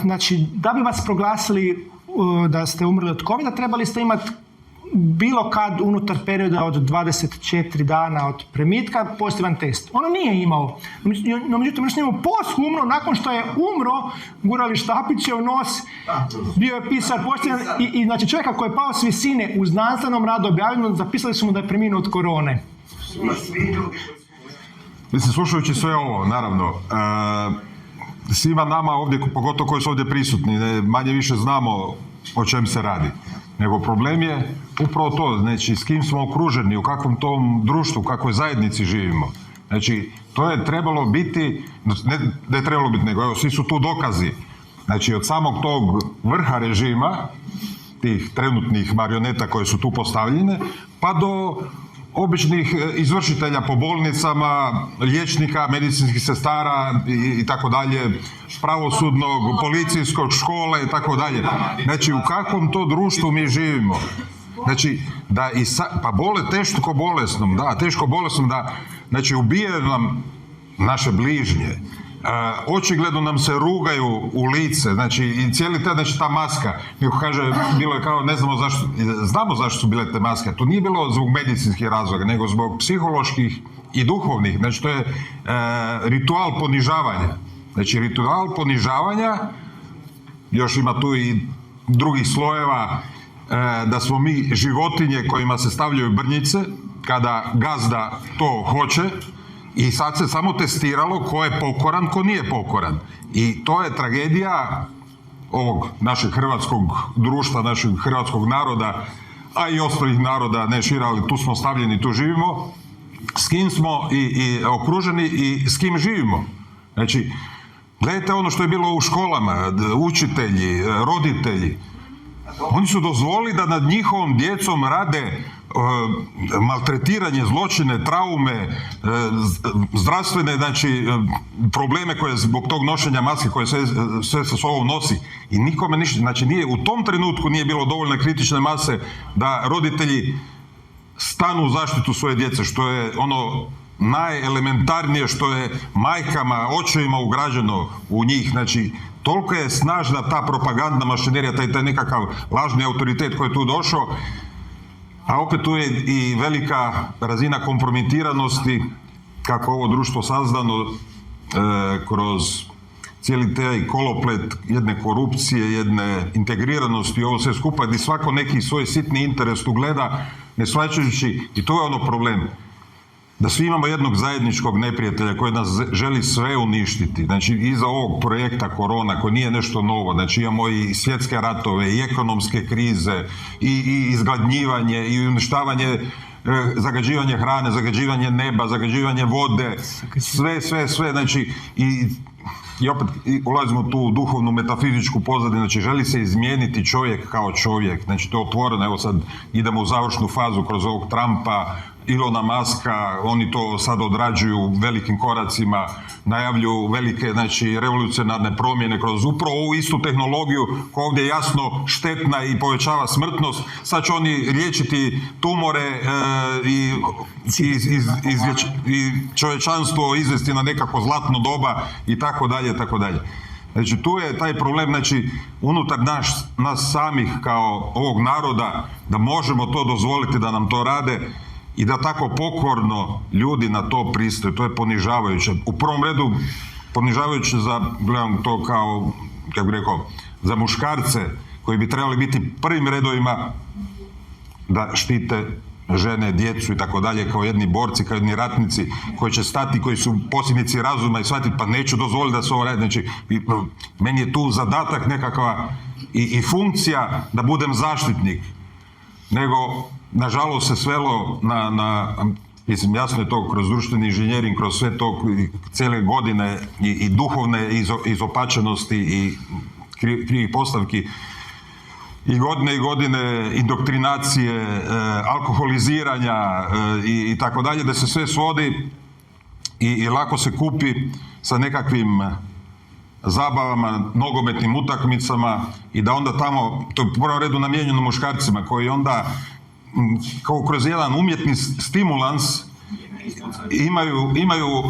C: znači, da bi vas proglasili da ste umrli od COVID-a, trebali ste imati bilo kad unutar perioda od 24 dana od primitka pozitivan test. Ono nije imao. No, međutim, još nije imao posthumno, nakon što je umro, gurali štapiće u nos, bio je PCR pozitivan i znači čovjeka koji je pao s visine u znanstvenom radu objavljeno, zapisali su mu da je preminuo od korone.
D: Mislim, slušajući sve ovo, naravno, svima nama ovdje, pogotovo koji su ovdje prisutni, manje više znamo o čem se radi. Nego problem je upravo to, znači s kim smo okruženi, u kakvom tom društvu, u kakvoj zajednici živimo. Znači, to je trebalo biti, ne je trebalo biti, nego evo, svi su tu dokazi. Znači, od samog tog vrha režima, tih trenutnih marioneta koje su tu postavljene, pa do običnih izvršitelja po bolnicama, liječnika, medicinskih sestara i tako dalje, pravosudnog, policijskog, škole i tako dalje. Znači, u kakvom to društvu mi živimo? Znači, da pa teško bolesnom, da, znači ubijaju nam naše bližnje, očigledno nam se rugaju u lice, znači i cijeli taj, znači ta maska, neko kaže, bilo je kao, ne znamo zašto, znamo zašto su bile te maske, to nije bilo zbog medicinskih razloga, nego zbog psiholoških i duhovnih, znači to je ritual ponižavanja. Znači ritual ponižavanja, još ima tu i drugih slojeva, da smo mi životinje kojima se stavljaju brnjice, kada gazda to hoće, i sad se samo testiralo ko je pokoran, ko nije pokoran. I to je tragedija ovog našeg hrvatskog društva, našeg hrvatskog naroda, a i ostalih naroda, ne šira, ali tu smo stavljeni, tu živimo, s kim smo i okruženi i s kim živimo. Znači, gledajte ono što je bilo u školama, učitelji, roditelji, oni su dozvolili da nad njihovom djecom rade maltretiranje, zločine, traume, zdravstvene, znači, probleme koje zbog tog nošenja maske koje sve sa sobom nosi. I nikome ništa, znači u tom trenutku nije bilo dovoljne kritične mase da roditelji stanu u zaštitu svoje djece, što je ono najelementarnije što je majkama, očevima ugrađeno u njih. Znači, toliko je snažna ta propagandna mašinerija, taj nekakav lažni autoritet koji je tu došao, a opet tu je i velika razina kompromitiranosti, kako ovo društvo sazdano kroz cijeli taj koloplet jedne korupcije, jedne integriranosti, ovo sve skupa, gdje svako neki svoj sitni interes tu gleda, ne shvaćajući, i to je ono problem, da svi imamo jednog zajedničkog neprijatelja koji nas želi sve uništiti. Znači, iza ovog projekta korona, koji nije nešto novo, znači imamo i svjetske ratove, i ekonomske krize, i izgladnjivanje, i uništavanje, zagađivanje hrane, zagađivanje neba, zagađivanje vode, sve, znači, i opet ulazimo tu u duhovnu metafizičku pozadinu, znači želi se izmijeniti čovjek kao čovjek, znači to je otvoreno, evo sad idemo u završnu fazu kroz ovog Trumpa, Ilona Muska, oni to sad odrađuju velikim koracima, najavljuju velike, znači, revolucionarne promjene kroz upravo ovu istu tehnologiju koja ovdje je jasno štetna i povećava smrtnost. Sad će oni liječiti tumore i čovječanstvo izvesti na nekako zlatno doba i tako dalje, tako dalje. Znači, tu je taj problem, znači, unutar nas samih kao ovog naroda, da možemo to dozvoliti da nam to rade, i da tako pokorno ljudi na to pristaju. To je ponižavajuće. U prvom redu ponižavajuće gledam to kao, kako bih rekao, za muškarce koji bi trebali biti prvim redovima da štite žene, djecu i tako dalje, kao jedni borci, kao jedni ratnici koji će stati, koji su posjednici razuma i shvatiti, pa neću dozvoliti da se ovo radi. Znači, meni je tu zadatak nekakva i funkcija da budem zaštitnik. Nego, nažalost, se svelo mislim, jasno je to kroz društveni inženjering, kroz sve to, cijele godine i duhovne izopačenosti i krivih postavki, i godine indoktrinacije, alkoholiziranja i tako dalje, da se sve svodi i lako se kupi sa nekakvim zabavama, nogometnim utakmicama, i da onda tamo, to je u prvom redu namijenjeno muškarcima, koji onda kao kroz jedan umjetni stimulans imaju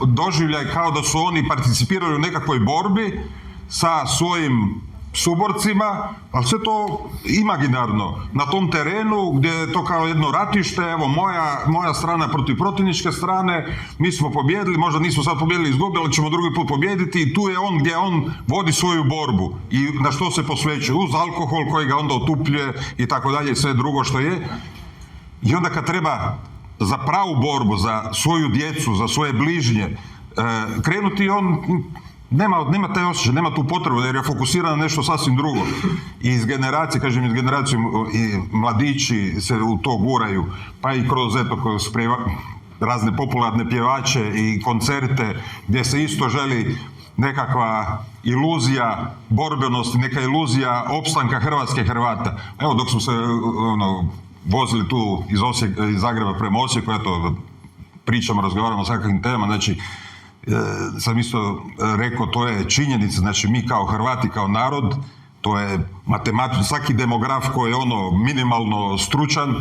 D: doživljaj kao da su oni participirali u nekakvoj borbi sa svojim suborcima, ali sve to imaginarno, na tom terenu gdje je to kao jedno ratište, evo moja strana protiv protivničke strane, mi smo pobjedili, možda nismo sad pobjedili, izgubili, ali ćemo drugi put pobjediti, i tu je on gdje on vodi svoju borbu i na što se posvećuje, uz alkohol koji ga onda otupljuje i tako dalje, sve drugo što je. I onda kad treba za pravu borbu, za svoju djecu, za svoje bližnje, krenuti, on nema taj osjećaj, nema tu potrebu, jer je fokusiran na nešto sasvim drugo. I iz generacije, i mladići se u to guraju, pa i kroz razne popularne pjevače i koncerte, gdje se isto želi nekakva iluzija borbenosti, neka iluzija opstanka Hrvatske, Hrvata. Evo, dok smo se vozili tu iz Zagreba prema Osijeku, eto, pričamo, razgovaramo o svakakvim temama, znači, sam isto rekao, to je činjenica, znači mi kao Hrvati, kao narod, to je matematično, svaki demograf koji je minimalno stručan,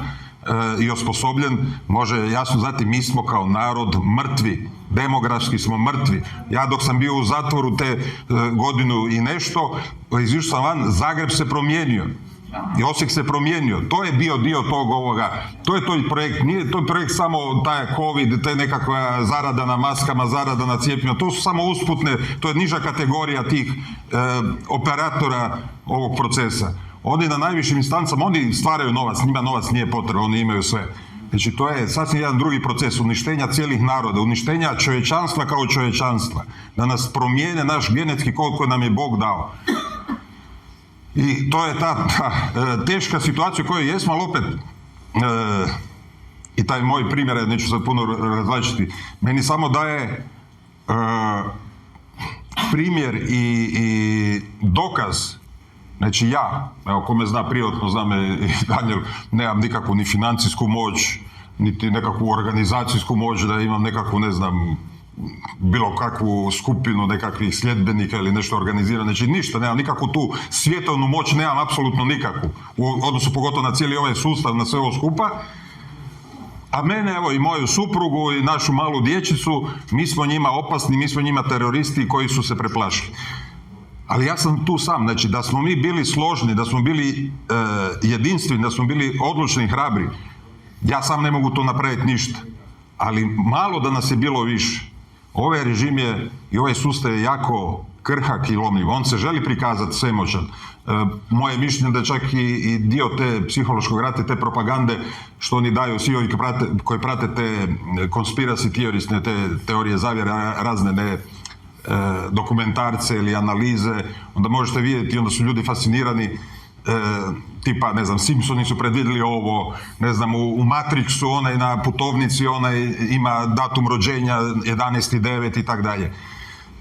D: i osposobljen, može jasno znati mi smo kao narod mrtvi, demografski smo mrtvi. Ja dok sam bio u zatvoru te godinu i nešto, izišao sam van, Zagreb se promijenio. I Osijek se promijenio. To je bio dio tog ovoga. To je to projekt. Nije to projekt samo taj COVID, te nekakva zarada na maskama, zarada na cijepima. To su samo usputne, to je niža kategorija tih operatora ovog procesa. Oni na najvišim instancama, oni stvaraju novac, njima novac nije potreban, oni imaju sve. Znači to je sasvim jedan drugi proces uništenja cijelih naroda, uništenja čovječanstva kao čovječanstva. Da nas promijene naš genetski kod koji nam je Bog dao. I to je ta teška situacija u kojoj jesmo, ali opet i taj moj primjer, neću sad puno razlačiti, meni samo daje primjer i dokaz. Znači ja, evo ko me zna privatno, zna me i Danijel, nemam nikakvu ni financijsku moć, niti nekakvu organizacijsku moć da imam nekakvu, ne znam, bilo kakvu skupinu nekakvih sljedbenika ili nešto organizirano, znači ništa, nemam nikakvu tu svjetovnu moć, nemam apsolutno nikakvu, u odnosu pogotovo na cijeli ovaj sustav, na sve ovo skupa. A mene, evo i moju suprugu i našu malu dječicu, mi smo njima opasni, mi smo njima teroristi koji su se preplašili. Ali ja sam tu sam, znači da smo mi bili složni, da smo bili jedinstveni, da smo bili odlučni i hrabri, ja sam ne mogu to napraviti ništa. Ali malo da nas je bilo više. Ovaj režim je i ovaj sustav je jako krhak i lomljiv. On se želi prikazati svemoćan. Moje mišljenje da čak i dio te psihološkog rata, te propagande što oni daju, svi ovi koji prate te conspiracy theories, te teorije zavjere, razne ne dokumentarce ili analize, onda možete vidjeti, onda su ljudi fascinirani, tipa, ne znam, Simpsoni su predvidjeli ovo, ne znam, u Matrixu, onaj na putovnici, onaj ima datum rođenja 11.9. i tak dalje.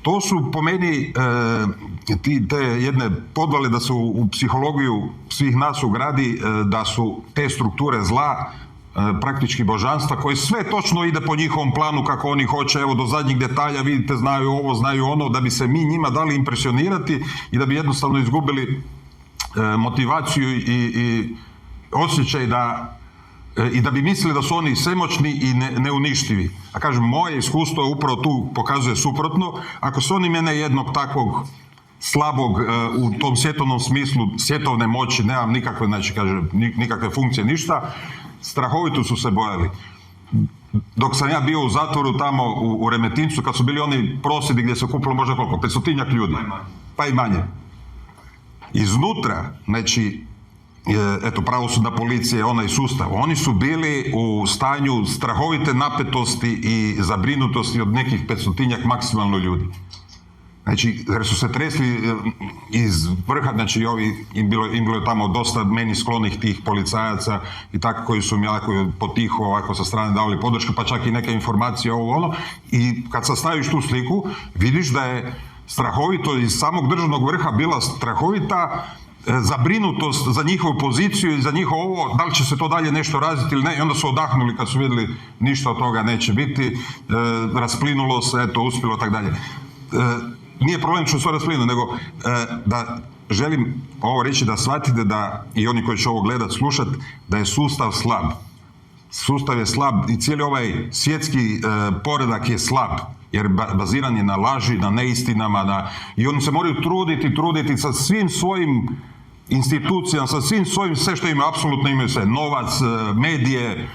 D: To su po meni te jedne podvale da su u psihologiju svih nas ugradi, da su te strukture zla praktički božanstva koji sve točno ide po njihovom planu kako oni hoće, evo do zadnjih detalja vidite, znaju ovo, znaju ono, da bi se mi njima dali impresionirati i da bi jednostavno izgubili motivaciju i osjećaj i da bi mislili da su oni svemoćni i neuništivi. A kažem, moje iskustvo upravo tu pokazuje suprotno. Ako su oni mene jednog takvog slabog u tom svjetovnom smislu, svjetovne moći, nemam nikakve, znači kažem, nikakve funkcije, ništa, strahovito su se bojali. Dok sam ja bio u zatvoru tamo u Remetincu, kad su bili oni prosvjedi gdje se okupilo možda koliko, 500-tinjak ljudi, pa i manje. Iznutra, znači, eto, pravosudna policija, onaj sustav, oni su bili u stanju strahovite napetosti i zabrinutosti od nekih 500-tinjak maksimalno ljudi. Znači, jer su se tresli iz vrha, znači ovi, im bilo je tamo dosta meni sklonih tih policajaca i tako koji su mi jako potiho ovako sa strane davali podršku, pa čak i neke informacije ovo ono. I kad sastaviš tu sliku, vidiš da je strahovito iz samog državnog vrha bila strahovita zabrinutost za njihovu poziciju i za njihovo ovo, da li će se to dalje nešto razviti ili ne, i onda su odahnuli kad su vidjeli ništa od toga neće biti, rasplinulo se, eto, uspjelo, tak dalje. Nije problem što se rasplinulo, nego da želim ovo reći da shvatite da i oni koji će ovo gledat, slušat, da je sustav slab. Sustav je slab i cijeli ovaj svjetski poredak je slab, jer baziran je na laži, na neistinama, i oni se moraju truditi sa svim svojim institucijama, sa svim svojim, sve što imaju, apsolutno imaju sve, novac, medije,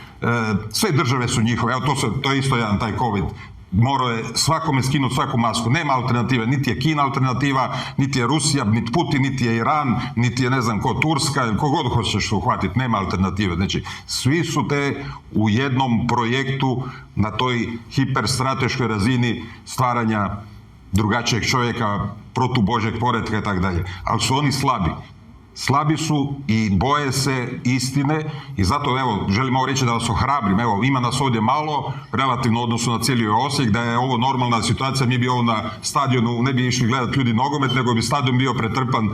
D: sve države su njihove, evo to je isto jedan taj COVID. Morao je svakome skinuti svaku masku, nema alternative, niti je Kina alternativa, niti je Rusija, niti Putin, niti je Iran, niti je ne znam ko Turska, kogod hoćeš uhvatiti, nema alternative. Znači, svi su te u jednom projektu na toj hiperstrateškoj razini stvaranja drugačijeg čovjeka, protubožjeg poretka i tako dalje. Ali su oni slabi. Slabi su i boje se istine i zato, evo, želim ovo reći da vas ohrabrim. Evo, ima nas ovdje malo, relativno u odnosu na cijeli Osijek, da je ovo normalna situacija, mi bi ovo na stadionu, ne bi išli gledati ljudi nogomet, nego bi stadion bio pretrpan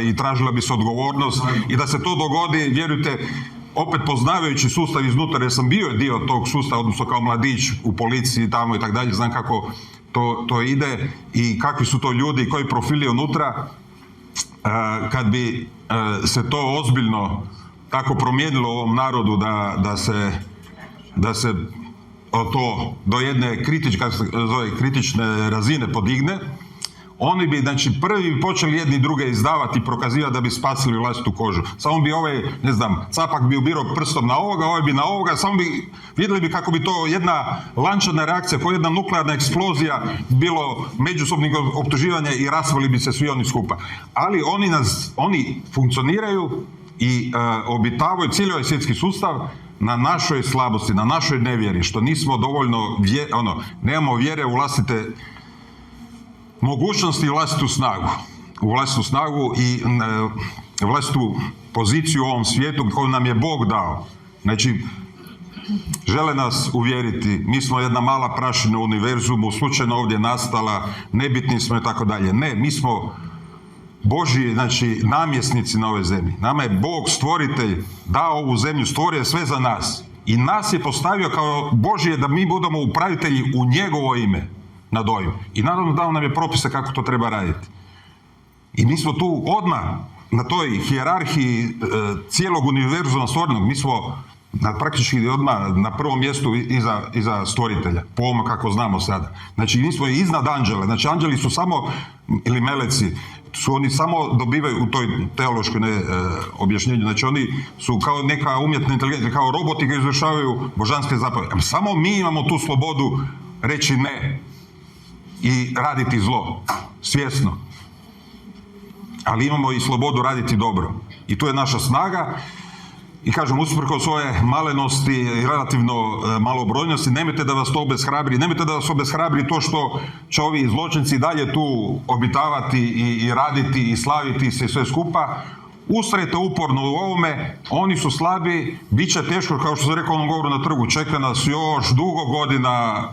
D: i tražila bi se odgovornost i da se to dogodi, vjerujte, opet poznavajući sustav iznutra, jer sam bio dio tog sustava, odnosno kao mladić u policiji tamo i tako dalje, znam kako to ide i kakvi su to ljudi, koji profili unutra. Kad bi se to ozbiljno tako promijenilo u ovom narodu da se to do jedne kritične razine podigne, oni bi, znači, prvi počeli jedni druge izdavati i prokazivati da bi spasili vlastitu kožu. Samo bi ovaj, ne znam, capak bi ubirao prstom na ovoga, ovaj bi na ovoga, samo bi, vidjeli bi kako bi to jedna lančana reakcija, kao jedna nuklearna eksplozija, bilo međusobnih optuživanja i rasvali bi se svi oni skupa. Ali oni funkcioniraju i obitavaju cijeli ovaj svjetski sustav na našoj slabosti, na našoj nevjeri, što nismo dovoljno, nemamo vjere u vlastite mogućnosti i vlastitu snagu i vlastitu poziciju u ovom svijetu koju nam je Bog dao. Znači, žele nas uvjeriti, mi smo jedna mala prašina u univerzumu, slučajno ovdje nastala, nebitni smo i tako dalje. Ne, mi smo Božji, znači, namjesnici na ovoj zemlji. Nama je Bog, stvoritelj, dao ovu zemlju, stvorio sve za nas. I nas je postavio kao Božje da mi budemo upravitelji u njegovo ime nad ovim. I naravno dao nam je propise kako to treba raditi. I mi smo tu odmah na toj hijerarhiji cijelog univerzuma stvorenog, mi smo praktički odmah na prvom mjestu iza stvoritelja, po ovome kako znamo sada. Znači, mi smo iznad anđela. Znači, anđeli su samo, ili meleci, oni samo dobivaju u toj teološkoj objašnjenju. Znači, oni su kao neka umjetna inteligencija, kao roboti koji izvršavaju božanske zapovjedi. Samo mi imamo tu slobodu reći ne i raditi zlo, svjesno. Ali imamo i slobodu raditi dobro. I tu je naša snaga. I kažem, usprkos ove malenosti i relativno malobrojnosti, nemojte da vas to obeshrabri, nemojte da vas obeshrabri to što će ovi zločinci dalje tu obitavati i raditi i slaviti se sve skupa. Ustrajte uporno u ovome, oni su slabi, bit će teško, kao što sam rekao u onom govoru na trgu, čeka nas još dugo godina,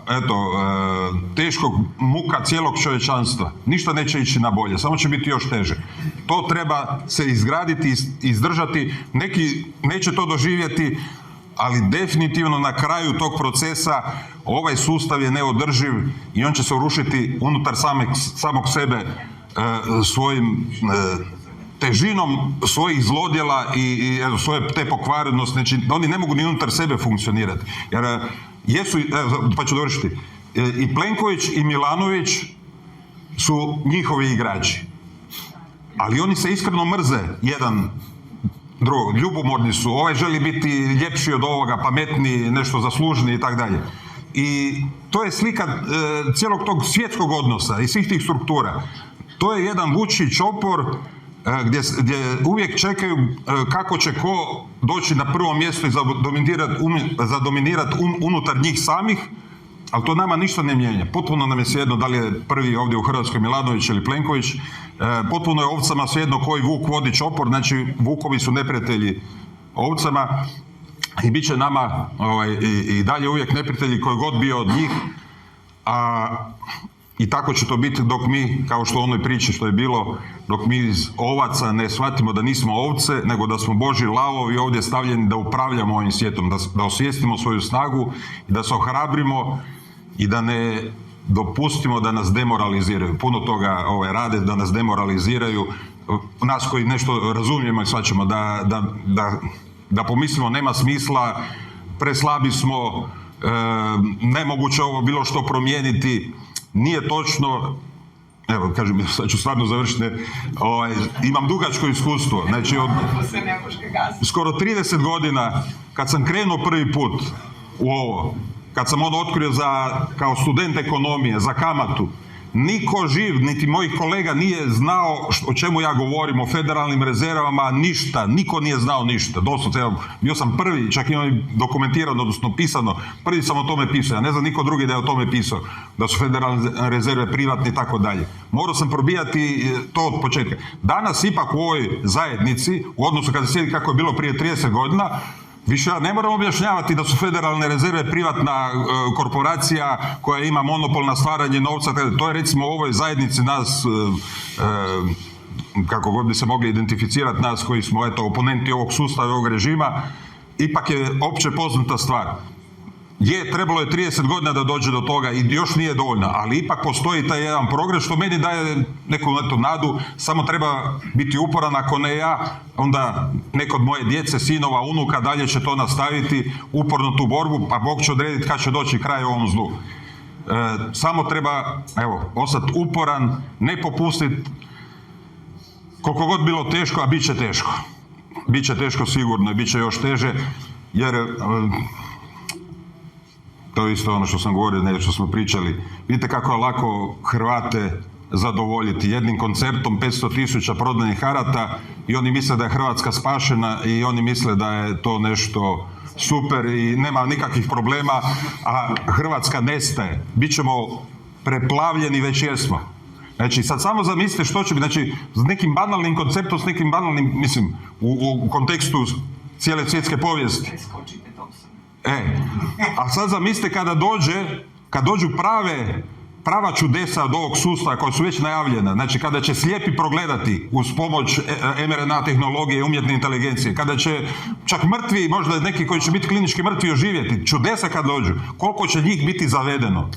D: teškog muka cijelog čovječanstva. Ništa neće ići na bolje, samo će biti još teže. To treba se izgraditi, izdržati, neki neće to doživjeti, ali definitivno na kraju tog procesa ovaj sustav je neodrživ i on će se urušiti unutar samog sebe svojim težinom svojih zlodjela i svoje te pokvarenosti. Znači, oni ne mogu ni unutar sebe funkcionirati. Jer pa ću dovršiti, i Plenković i Milanović su njihovi igrači. Ali oni se iskreno mrze jedan drugog, ljubomorni su, ovaj želi biti ljepši od ovoga, pametniji, nešto zaslužniji i tako dalje. I to je slika cijelog tog svjetskog odnosa i svih tih struktura. To je jedan vuči čopor gdje uvijek čekaju kako će ko doći na prvo mjesto i zadominirati unutar njih samih, ali to nama ništa ne mijenja. Potpuno nam je svejedno da li je prvi ovdje u Hrvatskoj Milanović ili Plenković, potpuno je ovcama svejedno koji vuk vodi čopor, znači vukovi su neprijatelji ovcama i bit će nama i dalje uvijek neprijatelji koji god bio od njih, i tako će to biti dok mi, kao što u onoj priči što je bilo, dok mi iz ovaca ne shvatimo da nismo ovce, nego da smo Božji lavovi ovdje stavljeni da upravljamo ovim svijetom, da osvijestimo svoju snagu i da se ohrabrimo i da ne dopustimo da nas demoraliziraju. Puno toga rade da nas demoraliziraju, nas koji nešto razumijemo i shvaćamo, da pomislimo nema smisla, preslabi smo, nemoguće ovo bilo što promijeniti. Nije točno, evo, kažem, sad ću stvarno završiti, imam dugačko iskustvo, znači od skoro 30 godina, kad sam krenuo prvi put u ovo, kad sam onda otkrio kao student ekonomije, za kamatu, niko živ, niti mojih kolega nije znao o čemu ja govorim, o federalnim rezervama, ništa, niko nije znao ništa. Doslovce, bio sam prvi, čak imam dokumentirano, odnosno pisano, prvi sam o tome pisao, ja ne znam niko drugi da je o tome pisao, da su federalne rezerve privatne i tako dalje. Morao sam probijati to od početka. Danas ipak u ovoj zajednici, u odnosu kada se sjedi kako je bilo prije 30 godina, više ne moram objašnjavati da su federalne rezerve privatna korporacija koja ima monopol na stvaranje novca. To je recimo u ovoj zajednici nas, kako god bi se mogli identificirati, nas koji smo oponenti ovog sustava, ovog režima, ipak je opće poznata stvar. trebalo je 30 godina da dođe do toga i još nije dovoljno, ali ipak postoji taj jedan progres što meni daje neku nadu, samo treba biti uporan, ako ne ja, onda neko od moje djece, sinova, unuka dalje će to nastaviti, uporno tu borbu, pa Bog će odrediti kad će doći kraj ovom zlu. Samo treba, ostati uporan, ne popustiti, koliko god bilo teško, a bit će teško. Bit će teško sigurno i bit će još teže, jer to je isto ono što sam govorio, što smo pričali. Vidite kako je lako Hrvate zadovoljiti jednim koncertom, 500.000 prodanih karata i oni misle da je Hrvatska spašena i oni misle da je to nešto super i nema nikakvih problema, a Hrvatska nestaje. Bićemo preplavljeni, već jesmo. Znači, sad samo zamislite što će biti, znači, s nekim banalnim konceptom, s nekim banalnim, mislim, u kontekstu cijele svjetske povijesti. A sad zamislite kad dođu prava čudesa od ovog sustava koja su već najavljena, znači kada će slijepi progledati uz pomoć mRNA tehnologije i umjetne inteligencije, kada će čak mrtvi, možda neki koji će biti klinički mrtvi oživjeti, čudesa kad dođu, koliko će njih biti zavedeno?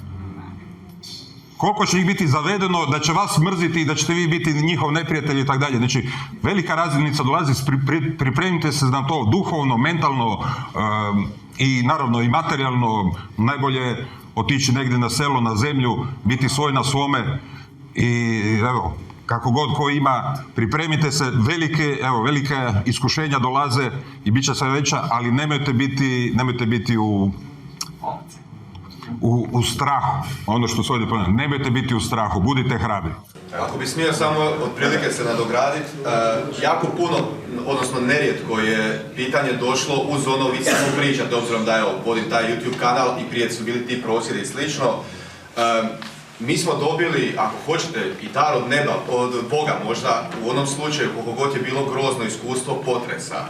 D: Koliko će ih biti zavedeno da će vas mrziti i da ćete vi biti njihov neprijatelj i tako dalje. Znači, velika razdjelnica dolazi, pripremite se na to duhovno, mentalno i naravno i materijalno. Najbolje otići negdje na selo, na zemlju, biti svoj na svome i evo, kako god ko ima, pripremite se, velike iskušenja dolaze i bit će sve veća, ali nemojte biti u strahu, ono što se ovdje ponavlja, nemojte biti u strahu, budite hrabri.
J: Ako bi smio samo otprilike se nadograditi, jako puno, odnosno nerijetko je pitanje došlo uz ono vi samo pričate, obzirom da vodim taj YouTube kanal i prije su bili ti prosvjedi i slično. Mi smo dobili, ako hoćete, i dar od neba, od Boga možda, u onom slučaju koliko god je bilo grozno iskustvo potresa.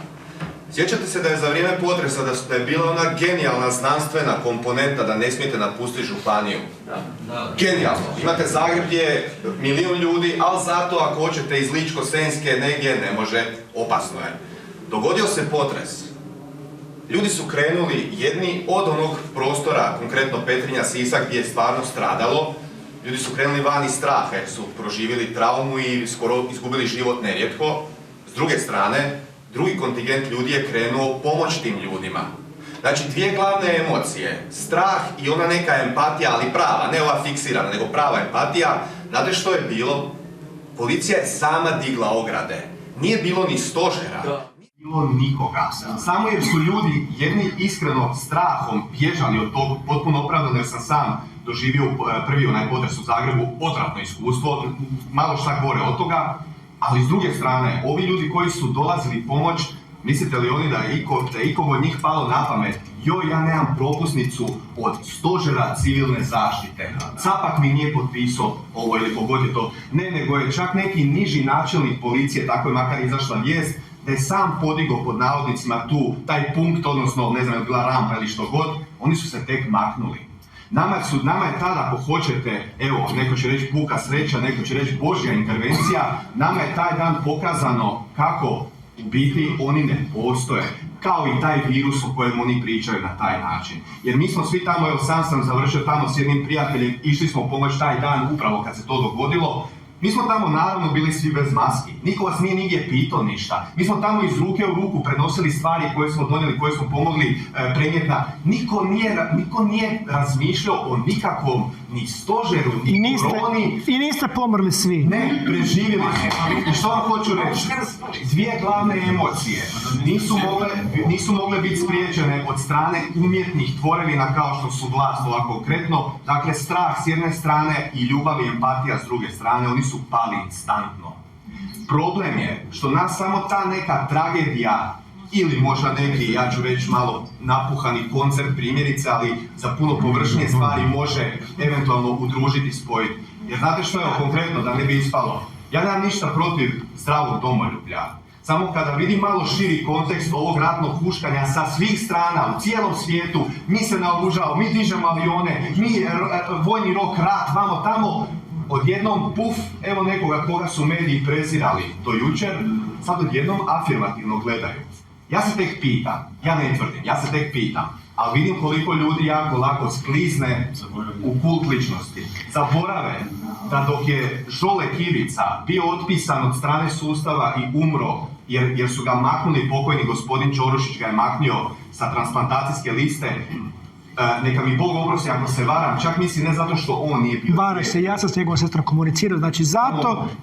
J: Sjećate se da je za vrijeme potresa da je bila ona genijalna znanstvena komponenta da ne smijete napustiti županiju. Genijalno. Imate Zagreb gdje je 1 milijun ljudi, ali zato ako hoćete iz Ličko-senjske negdje ne može, opasno je. Dogodio se potres. Ljudi su krenuli jedni od onog prostora, konkretno Petrinja, Sisak, gdje je stvarno stradalo. Ljudi su krenuli van iz straha jer su proživjeli traumu i skoro izgubili život nerijetko. S druge strane, drugi kontingent ljudi je krenuo pomoć tim ljudima. Znači, 2 glavne emocije, strah i ona neka empatija, ali prava, ne ova fiksirana, nego prava empatija. Znate što je bilo? Policija je sama digla ograde. Nije bilo ni stožera.
B: Nije bilo nikoga. Samo jer su ljudi jedni iskreno strahom bježali od tog, potpuno opravdano, jer sam sam doživio prvi onaj potres u Zagrebu, odvratno iskustvo, malo šta gore od toga. Ali s druge strane, ovi ljudi koji su dolazili pomoć, mislite li oni da je ikom od njih palo na pamet, ja nemam propusnicu od stožera civilne zaštite, Capak mi nije potpisao ovo ili pogod je to. Ne, nego je čak neki niži načelnik policije, tako je makar izašla vijest, da je sam podigao pod navodnicima taj punkt, odnosno ne znam, je bila rampa ili što god, oni su se tek maknuli. Nama je tada, ako hoćete, evo, neko će reći puka sreća, neko će reći Božja intervencija, nama je taj dan pokazano kako u biti oni ne postoje, kao i taj virus o kojem oni pričaju na taj način. Jer mi smo svi tamo, evo sam završio tamo s jednim prijateljem, išli smo pomoć taj dan upravo kad se to dogodilo. Mi smo tamo naravno bili svi bez maski, niko vas nije nigdje pitao ništa. Mi smo tamo iz ruke u ruku prenosili stvari koje smo donijeli, koje smo pomogli prenijeti na... Niko nije razmišljao o nikakvom ni stožeru, ni koroni.
C: I niste pomrli svi.
B: Ne, preživjeli smo. I što vam hoću reći? 2 glavne emocije nisu mogle biti spriječene od strane umjetnih tvorevina kao što su vlast, ovako konkretno. Dakle, strah s jedne strane i ljubav i empatija s druge strane, oni su pali instantno. Problem je što nas samo ta neka tragedija ili možda neki, ja ću reći malo napuhani koncert primjerice, ali za puno površnije stvari može eventualno udružiti, spojiti. Jer znate što je konkretno, da ne bi ispalo? Ja nemam ništa protiv zdravog domoljublja. Samo kada vidim malo širi kontekst ovog ratnog huškanja sa svih strana u cijelom svijetu, mi se naoružavamo, mi dižemo avione, mi vojni rok, rat, vamo tamo, odjednom puf, evo nekoga koga su mediji prezirali do jučer, sad odjednom afirmativno gledaju. Ja se tek pitam, ja ne tvrdim, ja se tek pitam, ali vidim koliko ljudi jako lako sklizne u kult ličnosti. Zaborave da dok je Žolek Ivica bio otpisan od strane sustava i umro, jer su ga maknuli, pokojni gospodin Čorušić ga je maknio sa transplantacijske liste, neka mi Bog oprosti ako se varam, čak mislim ne zato što on nije bio.
C: Vara se, ja sam s njegovom sestrom komunicirao, znači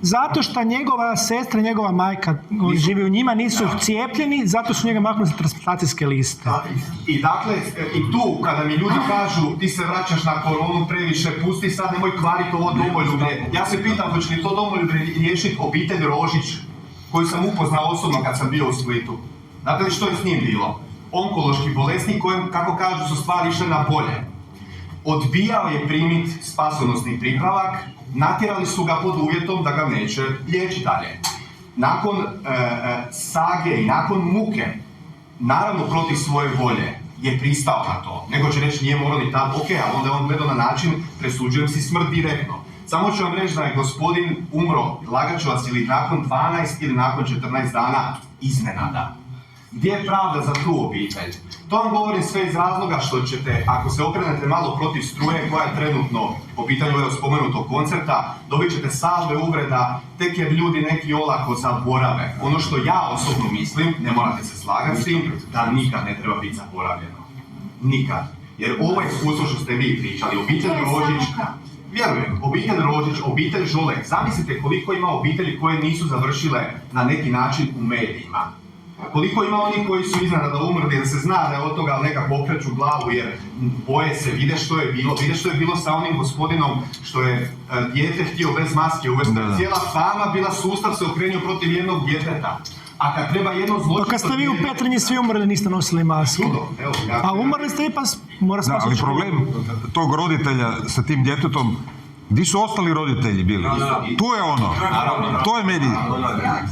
C: zato što njegova sestra, njegova majka, on živi u njima, nisu cijepljeni, zato su njega maknuli sa transplantacijske liste.
B: I dakle, i tu kada mi ljudi kažu ti se vraćaš na koronu previše, pusti sad, nemoj kvariti ovo domoljublje. Ja se pitam hoće li to domoljublje riješiti obitelj Rožić, koju sam upoznao osobno kad sam bio u Splitu. Znate li što je s njim bilo? Onkološki bolesnik kojem, kako kažu, su stvari išle na bolje. Odbijao je primiti spasonosni pripravak, natjerali su ga pod uvjetom da ga neće liječiti dalje. Nakon sage i nakon muke, naravno protiv svoje volje, je pristao na to. Nego će reći nije morao ni tad, ok, ali onda je on gledao na način, presuđujem si smrt direktno. Samo ću vam reći da je gospodin umro, lagat ću vas, ili nakon 12 ili nakon 14 dana iznenada. Gdje je pravda za tu obitelj? To vam govorim sve iz razloga što ćete, ako se okrenete malo protiv struje koja je trenutno po pitanju ovog spomenutog koncerta, dobit ćete salve uvreda, tek jer ljudi neki olako zaborave. Ono što ja osobno mislim, ne morate se slagati s tim, da nikad ne treba biti zaboravljeno. Nikad. Jer ovo iskustvo što ste vi pričali, obitelj Rožić, vjerujem, obitelj Rožić, obitelj Žolek, zamislite koliko ima obitelji koje nisu završile na neki način u medijima. Koliko ima onih koji su iznenada umrli, jer se zna da je od toga nekako okreću glavu, jer boje se, vide što je bilo sa onim gospodinom što je dijete htio bez maske uvesti. Cijela fama bila, sustav se okrenio protiv jednog djeteta. A kad treba jedno zločito...
C: Pa kad ste vi u Petrinji svi umrli, niste nosili masku. A umrli ste i pa mora spasiti.
D: Ali problem tog roditelja sa tim djetetom, gdje su ostali roditelji bili? Tu je ono, to je medij.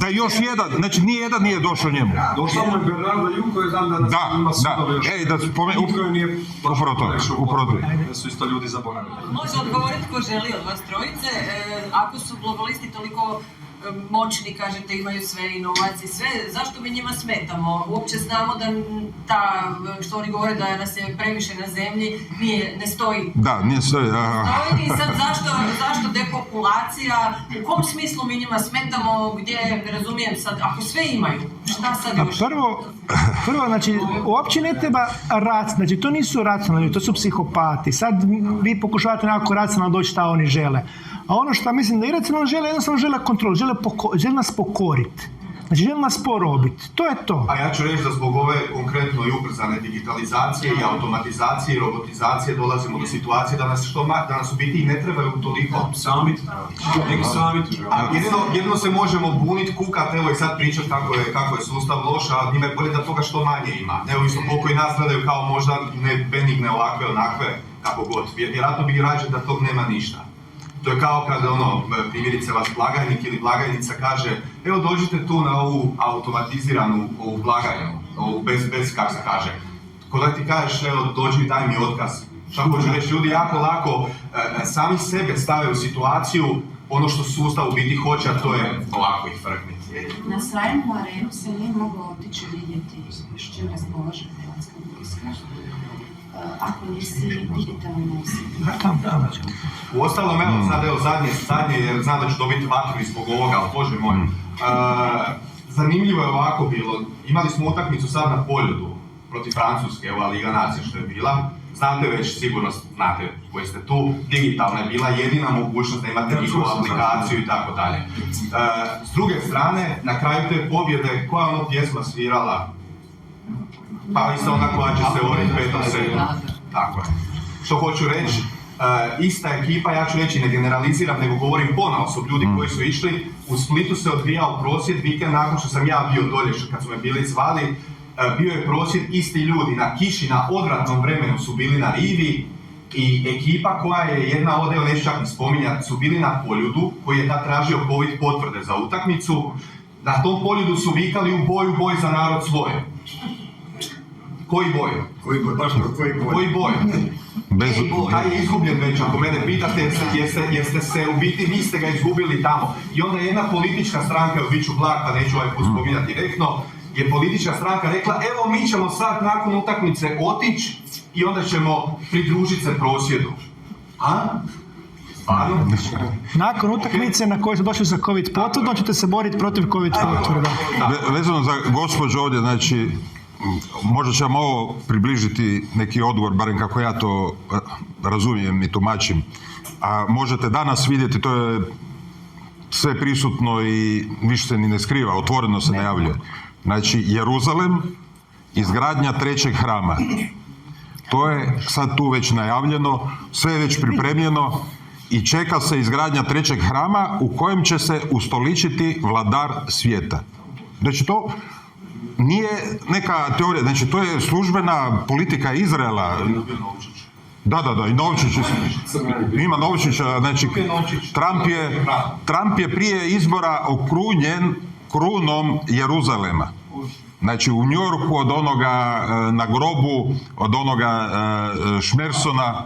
D: Da još jedan, znači nije jedan nije došao njemu.
A: Došao mu je Bernardo Ju koji znam da nas ima sudove još.
D: Ej, da spomenu, upravo to.
A: Da su isto ljudi zaboravili.
F: Može odgovoriti ko želi od vas trojice. Ako su globalisti toliko moćni, kažete, imaju sve inovacije, sve, zašto mi njima smetamo? Uopće znamo da ta, što oni govore da nas je previše na zemlji, ne stoji.
D: Da, nije stoji.
F: Stoji i sad zašto depopulacija, u kom smislu mi njima smetamo, gdje, ne razumijem sad, ako sve imaju, šta sad još?
C: Prvo, znači, uopće ne treba znači, to nisu racionalni, to su psihopati. Sad vi pokušavate nekako racionalno doći šta oni žele. A ono što mislim da iracionalno žele, jednostavno žele kontrolu, žele nas pokoriti. Znači, žele nas porobiti. To je to.
B: A ja ću reći da zbog ove konkretno i ubrzane digitalizacije i automatizacije i robotizacije dolazimo do situacije da nas u biti i ne trebaju toliko. Jedino se možemo buniti, kukat, evo i sad pričati kako je sustav loš, a njima je bolje da toga što manje ima. Neovisno koliko i nas gledaju kao možda benigne ovakve, onakve, kako god. Vjerojatno bi rađe da tog nema ništa. To je kao kada primjerice vas blagajnik ili blagajnica kaže evo dođite tu na ovu automatiziranu ovu blagajnu, bez kako se kaže. Kada ti kažeš evo dođi mi daj mi otkaz. Šta hoću reći, ljudi jako lako sami sebe stave u situaciju ono što sustav u biti hoće, a to je ovako ih frkniti.
E: Na sajmu Arenu se nije moglo otići vidjeti s čim raspolaže Hrvatska vojska. Ako nisi digitalno nositi.
B: Uostalom, evo zadnje, jer znam da ću dobiti vatru zbog ovoga, ali Bože moj. Zanimljivo je ovako bilo, imali smo utakmicu sad na Poljudu protiv Francuske, evo Liga nacije što je bila. Znate već, sigurno znate koji ste tu, digitalna je bila jedina mogućnost da imate njihovu aplikaciju i tako dalje. S druge strane, na kraju te pobjede, koja ono pjesma svirala? Pa isto ona koja će se oriti 5.7. Tako je. Što hoću reći, ista ekipa, ja ću reći ne generaliziram, nego govorim ponaosob ljudi koji su išli. U Splitu se odvijao prosvjed vikend nakon što sam ja bio dolje, kad su me bili zvali. Bio je prosvjed, isti ljudi na kiši, na odvratnom vremenu su bili na rivi i ekipa koja je jedna od, evo neću čak ni spominjati, su bili na Poljudu koji je tad tražio COVID potvrde za utakmicu. Na tom Poljudu su vikali u boj za narod svoj. Koji boj? Koji boj? Taj je izgubljen već, ako mene pitate, jer ste se u biti, vi ste ga izgubili tamo. I onda jedna politička stranka, bit ću blag, pa neću ovaj put spominjati direktno, je politička stranka rekla, evo mi ćemo sad nakon utakmice otići i onda ćemo pridružiti se prosvjedu. A? Stvarno?
C: Nakon utakmice na kojoj ste došli za COVID potvrdom ćete se boriti protiv COVID potvrda.
D: Vezano za gospođu ovdje, znači, možda ćemo ovo približiti neki odgovor, barem kako ja to razumijem i tumačim. A možete danas vidjeti, to je sve prisutno i više se ni ne skriva, otvoreno se najavljuje. Znači, Jeruzalem, izgradnja 3. hrama. To je sad tu već najavljeno, sve je već pripremljeno i čeka se izgradnja 3. hrama u kojem će se ustoličiti vladar svijeta. Znači, to nije neka teorija, znači to je službena politika Izraela. Da, i Novčić. Ima Novčića, znači Trump je prije izbora okrunjen krunom Jeruzalema. Znači u New Yorku od onoga na grobu, od onoga Šmersona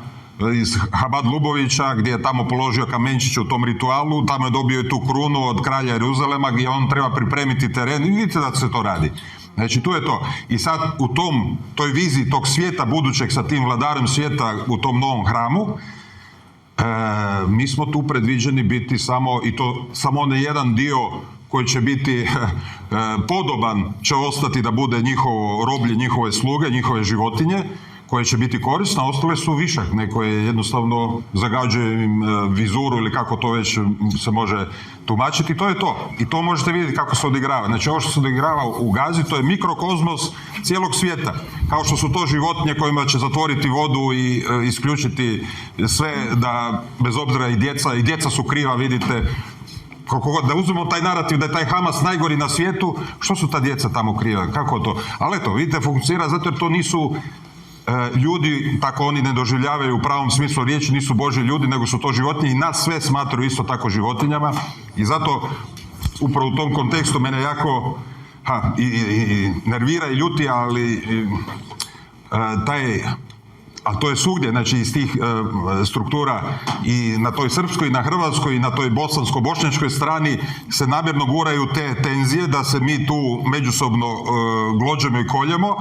D: iz Habad Lubovića, gdje je tamo položio kamenčić u tom ritualu, tamo je dobio i tu krunu od kralja Jeruzalema gdje on treba pripremiti teren i vidite da se to radi. Znači tu je to. I sad u toj viziji tog svijeta budućeg sa tim vladarem svijeta u tom novom hramu, mi smo tu predviđeni biti samo, i to samo onaj jedan dio koji će biti podoban, će ostati da bude njihovo roblje, njihove sluge, njihove životinje, koje će biti korisne, a ostale su višak. Neko je jednostavno zagađuje im vizuru ili kako to već se može tumačiti. To je to. I to možete vidjeti kako se odigrava. Znači ovo što se odigrava u Gazi, to je mikrokozmos cijelog svijeta. Kao što su to životinje kojima će zatvoriti vodu i isključiti sve, da bez obzira i djeca su kriva, vidite. Da uzmemo taj narativ da je taj Hamas najgori na svijetu, što su ta djeca tamo kriva? Kako to? Ali eto, vidite, funkcionira zato jer to nisu ljudi, tako oni ne doživljavaju u pravom smislu riječi, nisu Božji ljudi, nego su to životinje i nas sve smatraju isto tako životinjama i zato upravo u tom kontekstu mene jako i nervira i ljuti, ali a to je svugdje, znači iz tih struktura i na toj srpskoj, i na hrvatskoj, i na toj bosansko-bošnjačkoj strani se namjerno guraju te tenzije da se mi tu međusobno glođemo i koljemo,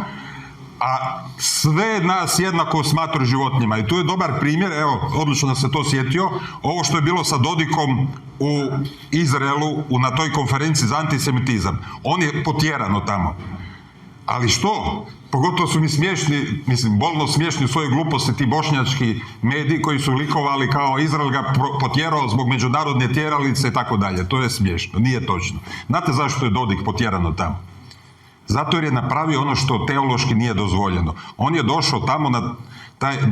D: a sve nas jednako smatruju životinjama. I tu je dobar primjer, evo, odlično da se to sjetio, ovo što je bilo sa Dodikom u Izraelu na toj konferenciji za antisemitizam. On je potjerano tamo. Ali što? Pogotovo su mi smiješni, bolno smiješni u svojoj gluposti ti bošnjački mediji koji su likovali kao Izrael ga potjerao zbog međunarodne tjeralice i tako dalje. To je smiješno, nije točno. Znate zašto je Dodik potjerano tamo? Zato jer je napravio ono što teološki nije dozvoljeno. On je došao tamo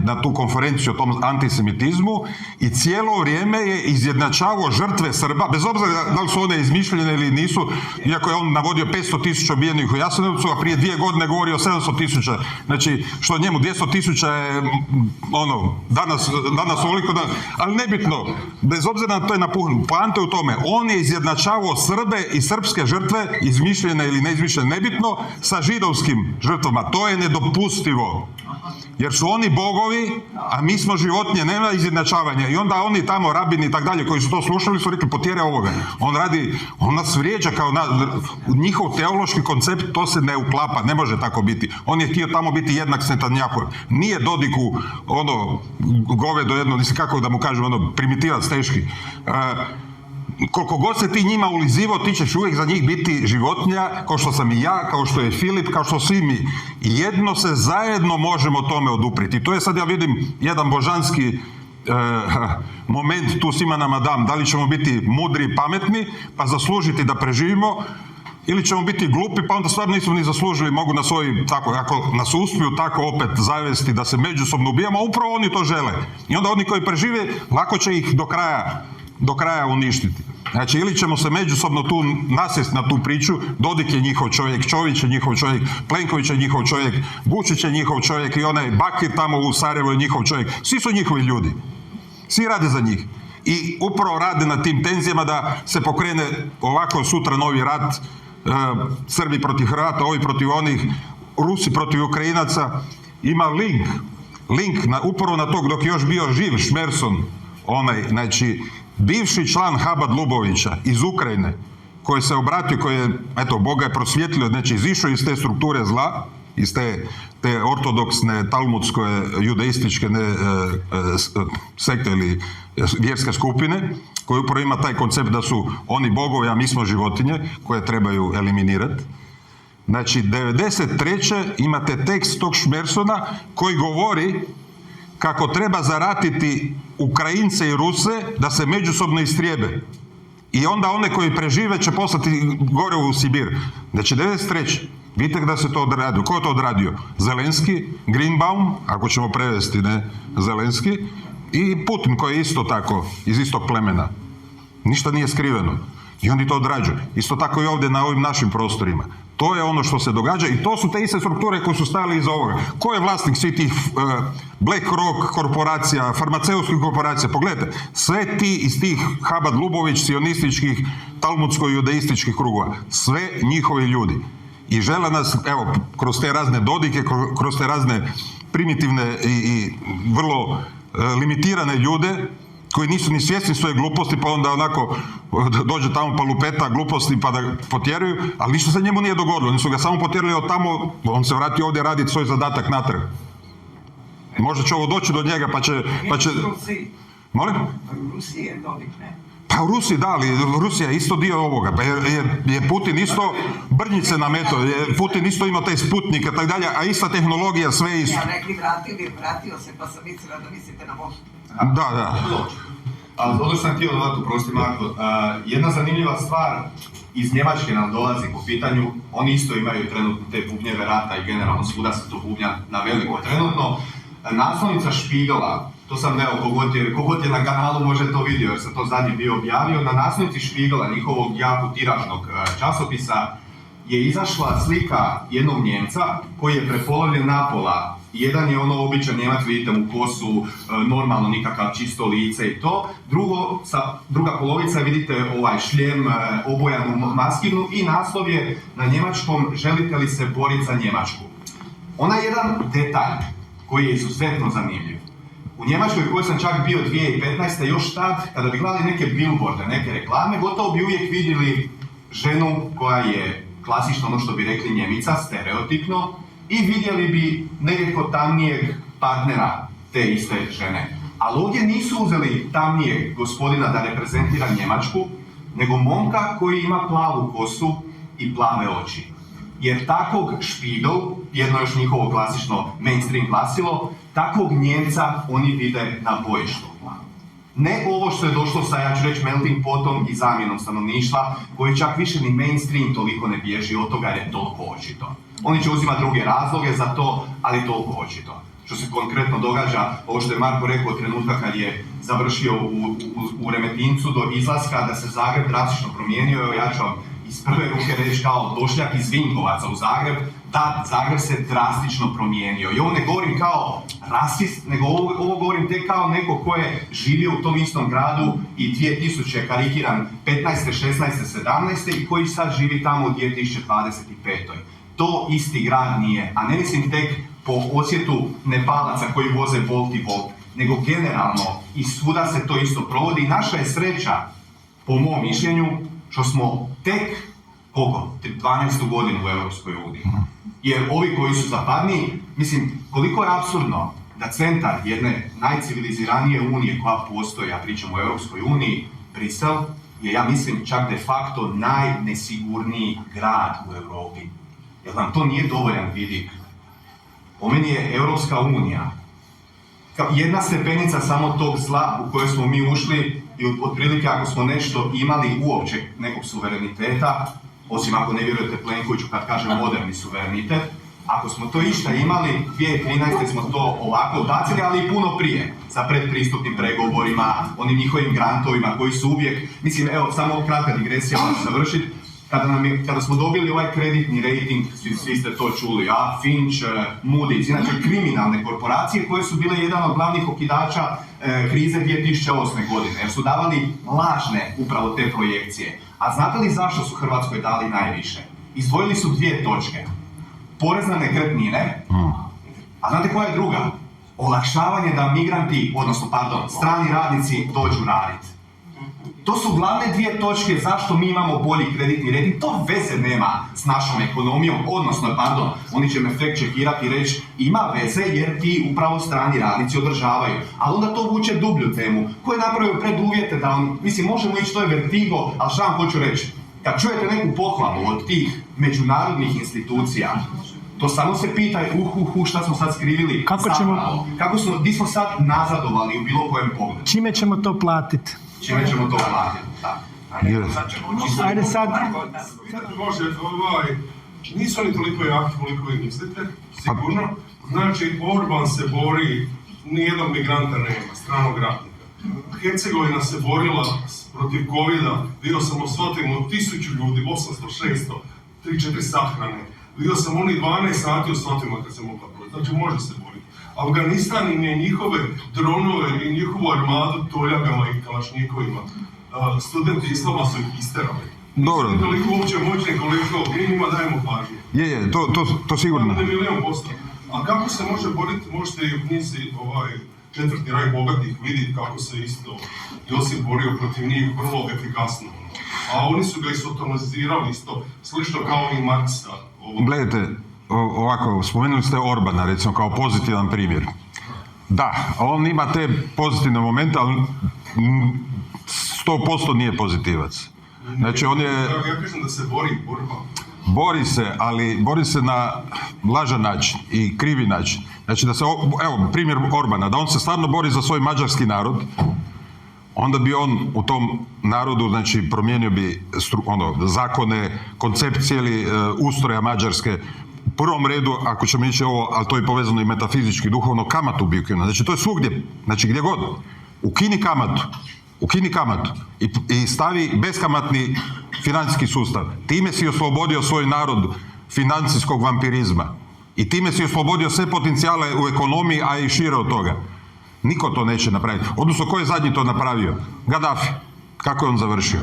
D: na tu konferenciju o tom antisemitizmu i cijelo vrijeme je izjednačavao žrtve Srba, bez obzira da li su one izmišljene ili nisu, iako je on navodio 500.000 ubijenih u Jasenovcu, a prije 2 godine govorio o 700.000. Znači, što njemu 200.000 je danas ovoliko da... Ali nebitno, bez obzira na to je napuhnuo. Poanta je u tome, on je izjednačavao Srbe i srpske žrtve, izmišljene ili neizmišljene, nebitno, sa židovskim žrtvama. To je nedopustivo. Jer su oni bogovi, a mi smo životinje, nema izjednačavanja. I onda oni tamo, rabini i tak dalje, koji su to slušali, su rekli, potjere ovoga. On nas vrijeđa kao njihov teološki koncept, to se ne uklapa, ne može tako biti. On je htio tamo biti jednak s Netanjahujem. Nije Dodiku, govedo jedno, kako da mu kažem, primitivac teški. Koliko god se ti njima ulizivo, ti ćeš uvijek za njih biti životinja, kao što sam i ja, kao što je Filip, kao što svi mi. I jedno se zajedno možemo tome odupriti. I to je sad, ja vidim, jedan božanski moment tu svima nama dam. Da li ćemo biti mudri i pametni, pa zaslužiti da preživimo, ili ćemo biti glupi, pa onda stvarno nismo ni zaslužili, mogu nas ovi, tako, ako nas uspiju tako opet zavesti da se međusobno ubijamo, a upravo oni to žele. I onda oni koji prežive, lako će ih do kraja uništiti. Znači, ili ćemo se međusobno tu nasjesti na tu priču, Dodik je njihov čovjek, Čović je njihov čovjek, Plenković je njihov čovjek, Vučić je njihov čovjek i onaj Bakir tamo u Sarajevu je njihov čovjek. Svi su njihovi ljudi. Svi rade za njih. I upravo rade na tim tenzijama da se pokrene ovako sutra novi rat, Srbi protiv Hrvata, ovi protiv onih, Rusi protiv Ukrajinaca. Ima link upravo na tog dok je još bio živ Šmerson, znači, bivši član Habad Lubovića iz Ukrajine, koji se obratio, koji je, Bog ga je prosvjetlio, znači izišao iz te strukture zla iz te ortodoksne, talmudske, judeističke sekte ili vjerske skupine, koji upravo ima taj koncept da su oni bogovi, a mi smo životinje, koje trebaju eliminirati. Znači, 93. imate tekst tog Šmersona koji govori kako treba zaratiti Ukrajince i Ruse da se međusobno istrijebe. I onda one koji prežive će poslati gore u Sibir. Znači, 93. Vidite da se to odradio. Ko je to odradio? Zelenski, Greenbaum, ako ćemo prevesti, ne, Zelenski, i Putin koji je isto tako, iz istog plemena. Ništa nije skriveno. I oni to odrađuju. Isto tako i ovdje na ovim našim prostorima. To je ono što se događa i to su te iste strukture koje su stajale iza ovoga. Ko je vlasnik svih tih BlackRock korporacija, farmaceutskih korporacija? Pogledajte, sve ti iz tih Chabad-Lubović, sionističkih, talmudsko-judeističkih krugova. Sve njihovi ljudi. I žele nas, evo, kroz te razne Dodike, kroz te razne primitivne i vrlo limitirane ljude, koji nisu ni svjesni svoje gluposti, pa onda onako dođe tamo pa lupeta gluposti pa da potjeruju, ali ništa se njemu nije dogodilo. Oni su ga samo potjerali od tamo, on se vratio ovdje raditi svoj zadatak natrag. Možda će ovo doći do njega pa će... Molim?
I: U Rusiji je Dodik, ne?
D: Pa u Rusiji, da, ali Rusija je isto dio ovoga. Pa je Putin isto brnjice nametao, Putin isto imao taj Sputnik i tako dalje, a ista tehnologija, sve isto.
I: Ja rekli vratio se, pa sam mislila da mislite na Božu.
D: Da.
K: Ali ono sam htio dodati, prosti Marko, jedna zanimljiva stvar iz Njemačke nam dolazi po pitanju, oni isto imaju trenutno te bubnjeve rata i generalno svuda se to bubnja na veliko trenutno. Naslovnica Špigela, to sam kogod je na kanalu može to vidio jer sam to zadnji bio objavio, na naslovnici Špigela, njihovog jako tiražnog časopisa, je izašla slika jednog Njemca koji je prepolovljen napola. Jedan je ono običan Njemac, vidite mu kosu, normalno nikakav čisto lice i to. Druga polovica vidite ovaj šljem, obojanu maskinu i naslov je na njemačkom želite li se boriti za Njemačku. Onaj jedan detalj koji je izuzetno zanimljiv. U Njemačkoj koji sam čak bio 2015. još tad, kada bi gledali neke billboarde, neke reklame, gotovo bi uvijek vidjeli ženu koja je klasično ono što bi rekli Njemica, stereotipno, i vidjeli bi nerijetko tamnijeg partnera te iste žene. Ali ovdje nisu uzeli tamnijeg gospodina da reprezentira Njemačku, nego momka koji ima plavu kosu i plave oči. Jer takvog Spiegel, jedno još njihovo klasično mainstream glasilo, takvog Njemca oni vide na bojištu. Ne ovo što je došlo sa, ja ću reći, melting potom i zamjenom stanovništva, koji čak više ni mainstream toliko ne bježi od toga jer je toliko očito. Oni će uzimati druge razloge za to, ali toliko očito. Što se konkretno događa, ovo što je Marko rekao od trenutka kad je završio u Remetincu do izlaska, da se Zagreb drastično promijenio, evo ja ću vam iz prve ruke reći kao došljak iz Vinkovaca u Zagreb, da, Zagreb se drastično promijenio. I ovo ne govorim kao rasist, nego ovo govorim tek kao neko ko je živio u tom istom gradu i 2000, karikiram, 15. 16. 17. i koji sad živi tamo u 2025. To isti grad nije, a ne mislim tek po osjetu Nepalaca koji voze Bolt i Volt, nego generalno i svuda se to isto provodi i naša je sreća, po mom mišljenju, što smo tek, 12. godinu u Europskoj uniji. Jer ovi koji su zapadniji, mislim, koliko je apsurdno da centar jedne najciviliziranije unije koja postoji, a pričamo o Europskoj uniji, Brisel, je, ja mislim, čak de facto najnesigurniji grad u Europi. Jer nam to nije dovoljan vidik. Po meni je Europska unija jedna stepenica samo tog zla u koje smo mi ušli i otprilike ako smo nešto imali uopće nekog suvereniteta, osim ako ne vjerujete Plenkoviću kad kaže moderni suverenitet, ako smo to išta imali, 2013. smo to ovako bacili, ali i puno prije, sa predpristupnim pregovorima, onim njihovim grantovima koji su uvijek, mislim, evo, samo kratka digresija, možemo završiti, kada smo dobili ovaj kreditni rating, svi ste to čuli, Finch, Moody's, inače kriminalne korporacije koje su bile jedan od glavnih okidača krize 2008. godine, jer su davali lažne upravo te projekcije. A znate li zašto su Hrvatskoj dali najviše? Izdvojili su 2 točke. Porez na nekretnine, a znate koja je druga? Olakšavanje da migranti, strani radnici dođu raditi.
B: To su glavne dvije točke zašto mi imamo bolji kreditni rating. To veze nema s našom ekonomijom, odnosno, oni će me fact checkirati i reći ima veze jer ti upravo strani radnici održavaju. Ali onda to vuče dublju temu. Ko je napravio preduvjete da možemo ići, to je vertigo, ali šta vam hoću reći? Kad čujete neku pohvalu od tih međunarodnih institucija, to samo se pita, šta smo sad skrivili, di smo sad nazadovali u bilo kojem pogledu.
C: Čime ćemo to platiti? Ajde sad.
L: Može, nisu oni toliko jaki koliko vi mislite, sigurno. Znači, Orban se bori, nijednog migranta nema, stranog radnika. Hercegovina se borila protiv covida, vidio sam o svotimo 1000 ljudi, 800, 600, 3-4 sahrane. Vidio sam oni 12 sati u svotima kad se mogla boriti, znači može se boriti. Afganistan im je njihove dronove i njihovu armadu toljagama i kalašnjikovima. Studenti islama su ih isterali.
D: Dobro.
L: Nisu toliko uopće moćni koliko mi njima dajemo pažnju.
D: Je, to sigurno.
L: 1.000.000%. A kako se može boriti, možete i u knjizi Četvrti raj bogatih vidjeti kako se isto Josip borio protiv njih vrlo efikasno. A oni su ga isotonizirali isto, slično kao i Marksa.
D: Gledajte, ovako, spomenuli ste Orbana, recimo, kao pozitivan primjer. Da, on ima te pozitivne momente, ali 100% nije pozitivac. Znači, on je...
L: Ja kažem da se bori,
D: bori se na lažan način i krivi način. Znači, da se, evo, primjer Orbana, da on se stvarno bori za svoj mađarski narod, onda bi on u tom narodu, znači, promijenio bi zakone, koncept cijeli ustroja Mađarske. U prvom redu, ako ćemo ići ovo, ali to je povezano i metafizički, duhovno, kamatu bi ukinuo. Znači, to je svugdje, znači gdje god. Ukini kamatu i stavi beskamatni financijski sustav. Time si oslobodio svoj narod financijskog vampirizma. I time si oslobodio sve potencijale u ekonomiji, a i šire od toga. Niko to neće napraviti. Odnosno, ko je zadnji to napravio? Gaddafi. Kako je on završio?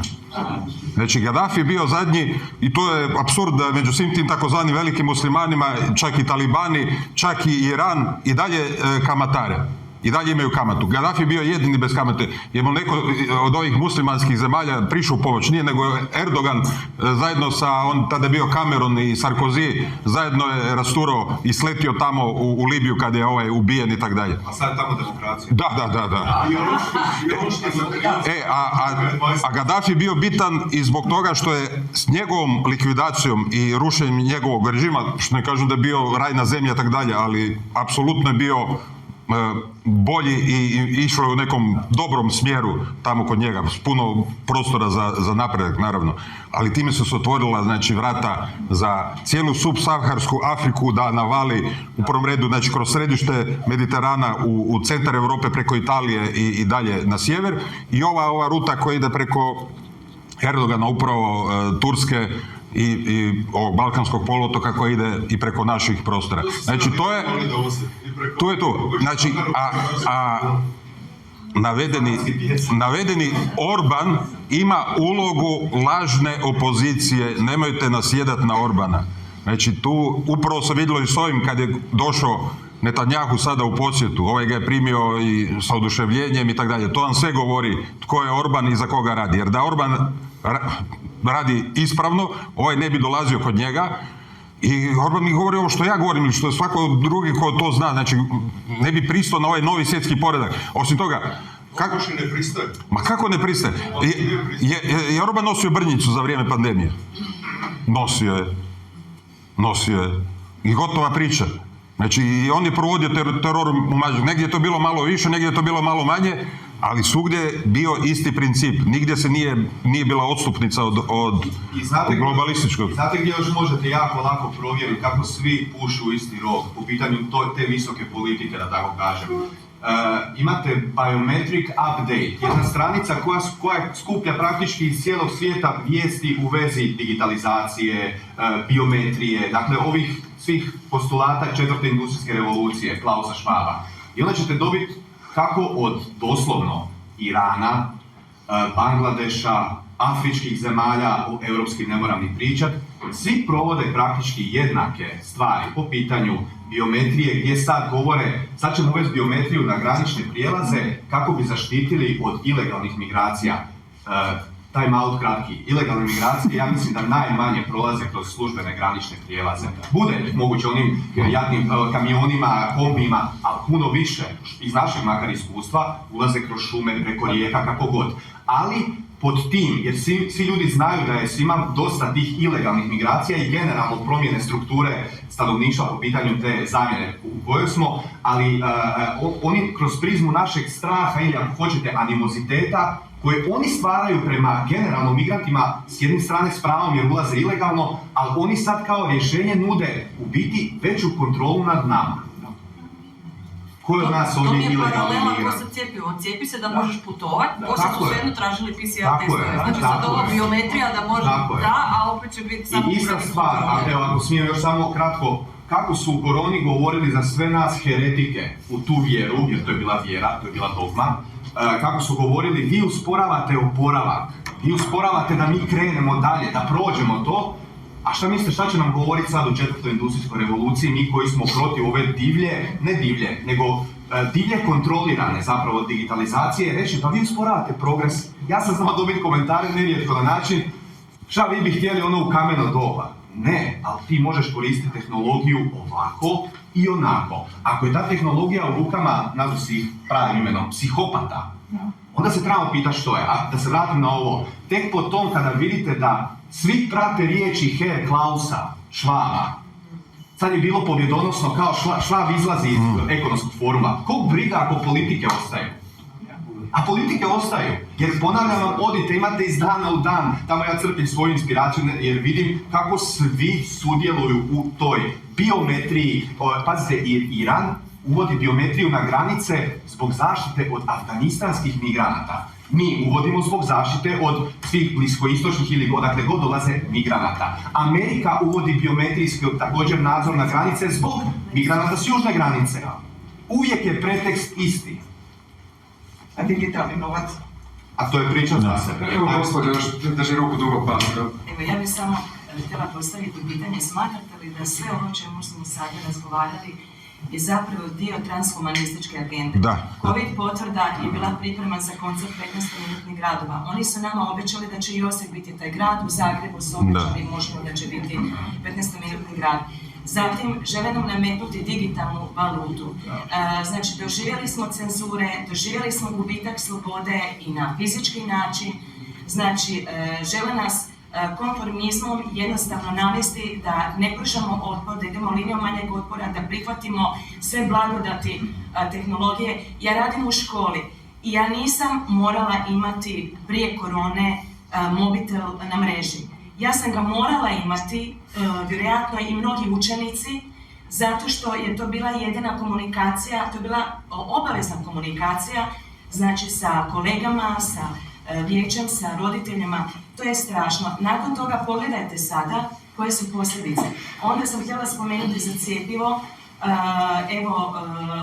D: Znači, Gaddafi je bio zadnji i to je apsurd da među svim tim takozvanim velikim muslimanima, čak i talibani, čak i Iran i dalje kamatare. I dalje imaju kamatu. Gaddafi je bio jedini bez kamate. Je mu neko od ovih muslimanskih zemalja prišao u pomoć? Nije, nego Erdogan zajedno sa, tada je bio Cameron i Sarkozy, zajedno je rasturao i sletio tamo u Libiju kad je ubijen i tak dalje.
K: A sad je tamo demokracija.
D: Da. A Gaddafi je bio bitan i zbog toga što je s njegovom likvidacijom i rušenjem njegovog režima, što ne kažem da je bio raj na zemlji i tak dalje, ali apsolutno je bio bolji i išlo je u nekom dobrom smjeru tamo kod njega, s puno prostora za napredak, naravno. Ali time su se otvorila, znači, vrata za cijelu subsaharsku Afriku da navali u prvom redu, znači, kroz središte Mediterana u centar Europe preko Italije i dalje na sjever. I ova ruta koja ide preko Erdogana, upravo Turske i ovog Balkanskog poluotoka koji ide i preko naših prostora. Znači, to je tu. Znači, navedeni Orban ima ulogu lažne opozicije, nemojte nasjedat na Orbana. Znači, tu upravo se vidjelo i s ovim kad je došao Netanjahu sada u posjetu, ovaj ga je primio i sa oduševljenjem i tako dalje. To vam sve govori tko je Orban i za koga radi. Jer da Orban radi ispravno, ovaj ne bi dolazio kod njega i Orban mi govori ovo što ja govorim ili što je svako drugi ko to zna. Znači, ne bi pristao na ovaj novi svjetski poredak. Osim toga,
L: kako ne pristaje?
D: Ma kako ne pristaje? Je Orban nosio brnjicu za vrijeme pandemije? Nosio je. I gotova priča. Znači, i on je provodio teror u Mađarskoj. Negdje je to bilo malo više, negdje je to bilo malo manje, ali svugdje je bio isti princip. Nigdje se nije bila odstupnica od globalističkog.
K: Znate gdje još možete jako lako provjeriti kako svi pušu u isti rog po pitanju te visoke politike, da tako kažem. Imate Biometric Update, jedna stranica koja skuplja praktički iz cijelog svijeta vijesti u vezi digitalizacije, biometrije, dakle ovih svih postulata četvrte industrijske revolucije, Klausa Schwaba. I onda ćete dobiti kako od doslovno Irana, Bangladeša, afričkih zemalja, o europskim ne moram ni pričat, svi provode praktički jednake stvari po pitanju biometrije, gdje sad govore, sad ćemo uvesti biometriju na granične prijelaze kako bi zaštitili od ilegalnih migracija. time out kratki. Ilegalne migracije, ja mislim da najmanje prolaze kroz službene granične prijelaze. Bude moguće onim jadnim kamionima, kombijima, ali puno više, iz našeg makar iskustva, ulaze kroz šume, preko rijeka, kako god. Ali pod tim, jer svi ljudi znaju da je svima dosta tih ilegalnih migracija i generalno promjene strukture stanovništva po pitanju te zamjene u kojoj smo, ali oni kroz prizmu našeg straha ili ako hoćete animoziteta koje oni stvaraju prema generalno migrantima s jedne strane s pravom jer ulaze ilegalno, ali oni sad kao rješenje nude u biti veću kontrolu nad nama. Ko je od nas ovdje ilegalni migrant?
F: To mi je paralela ko sa cjepivom. Cijepi se da možeš putovati, poslije su svejedno tražili PCR testove. Znači sad ovo biometrija da može a opet će biti samo...
K: I ista stvar, evo ako smijem još samo kratko, kako su u koroni govorili za sve nas heretike u tu vjeru, jer to je bila vjera, to je bila dogma, kako su govorili vi usporavate oporavak, vi usporavate da mi krenemo dalje, da prođemo to, a šta mislite, šta će nam govoriti sad u 4. industrijskoj revoluciji, mi koji smo protiv ove divlje kontrolirane zapravo digitalizacije, reći pa vi usporavate progres. Ja sam znao dobiti komentare nerijetko na način, šta vi bi htjeli ono u kameno doba? Ne, ali ti možeš koristiti tehnologiju ovako i onako. Ako je ta tehnologija u rukama, nazvu si ih pravim imenom, psihopata, onda se trebamo pitati što je. A da se vratim na ovo, tek po tom kada vidite da svi prate riječi Herr Klausa, Schwaba, sad je bilo pobjedonosno kao Schwab izlazi iz ekonomskog foruma. Kog briga ako politike ostaju? A politike ostaju, jer ponavljam vam, odite, imate iz dana u dan, tamo ja crpim svoju inspiraciju jer vidim kako svi sudjeluju u toj biometriji. Pazite, Iran uvodi biometriju na granice zbog zaštite od afganistanskih migranata. Mi uvodimo zbog zaštite od svih bliskoistočnih ili odakle god dolaze migranata. Amerika uvodi biometrijski također nadzor na granice zbog migranata s južne granice. Uvijek je pretekst isti.
I: A digitalni novac?
K: A to je priča za sebe.
M: Evo, gospodin, drži ruku dugo pa.
E: Evo, ja bih samo htjela postaviti pitanje, smatrate li da sve ono čemu smo sada razgovarali je zapravo dio transhumanističke agende?
D: Da.
E: Covid potvrda je bila priprema za koncept 15-minutnih gradova. Oni su nama obećali da će i Osijek biti taj grad, u Zagrebu su obećali možda da će biti 15-minutni grad. Zatim, žele nam nametnuti digitalnu valutu. Znači, doživjeli smo cenzure, doživjeli smo gubitak slobode i na fizički način. Znači, žele nas konformizmom jednostavno navesti da ne pružamo otpor, da idemo linijom manjeg otpora, da prihvatimo sve blagodati tehnologije. Ja radim u školi i ja nisam morala imati prije korone mobitel na mreži. Ja sam ga morala imati, vjerojatno i mnogi učenici, zato što je to bila jedina komunikacija, to je bila obavezna komunikacija, znači sa kolegama, sa vijećem, sa roditeljima. To je strašno. Nakon toga pogledajte sada koje su posljedice. Onda sam htjela spomenuti za cjepivo.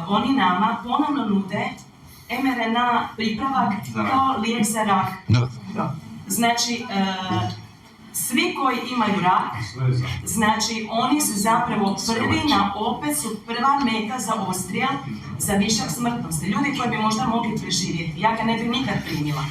E: Oni nama ponovno nude mRNA pripravak kao lijek za rak. Znači, svi koji imaju rak, znači oni su zapravo opet su prva meta za odstrjel, za višak smrtnosti. Ljudi koji bi možda mogli preživjeti. Ja ga ne bi nikad primila.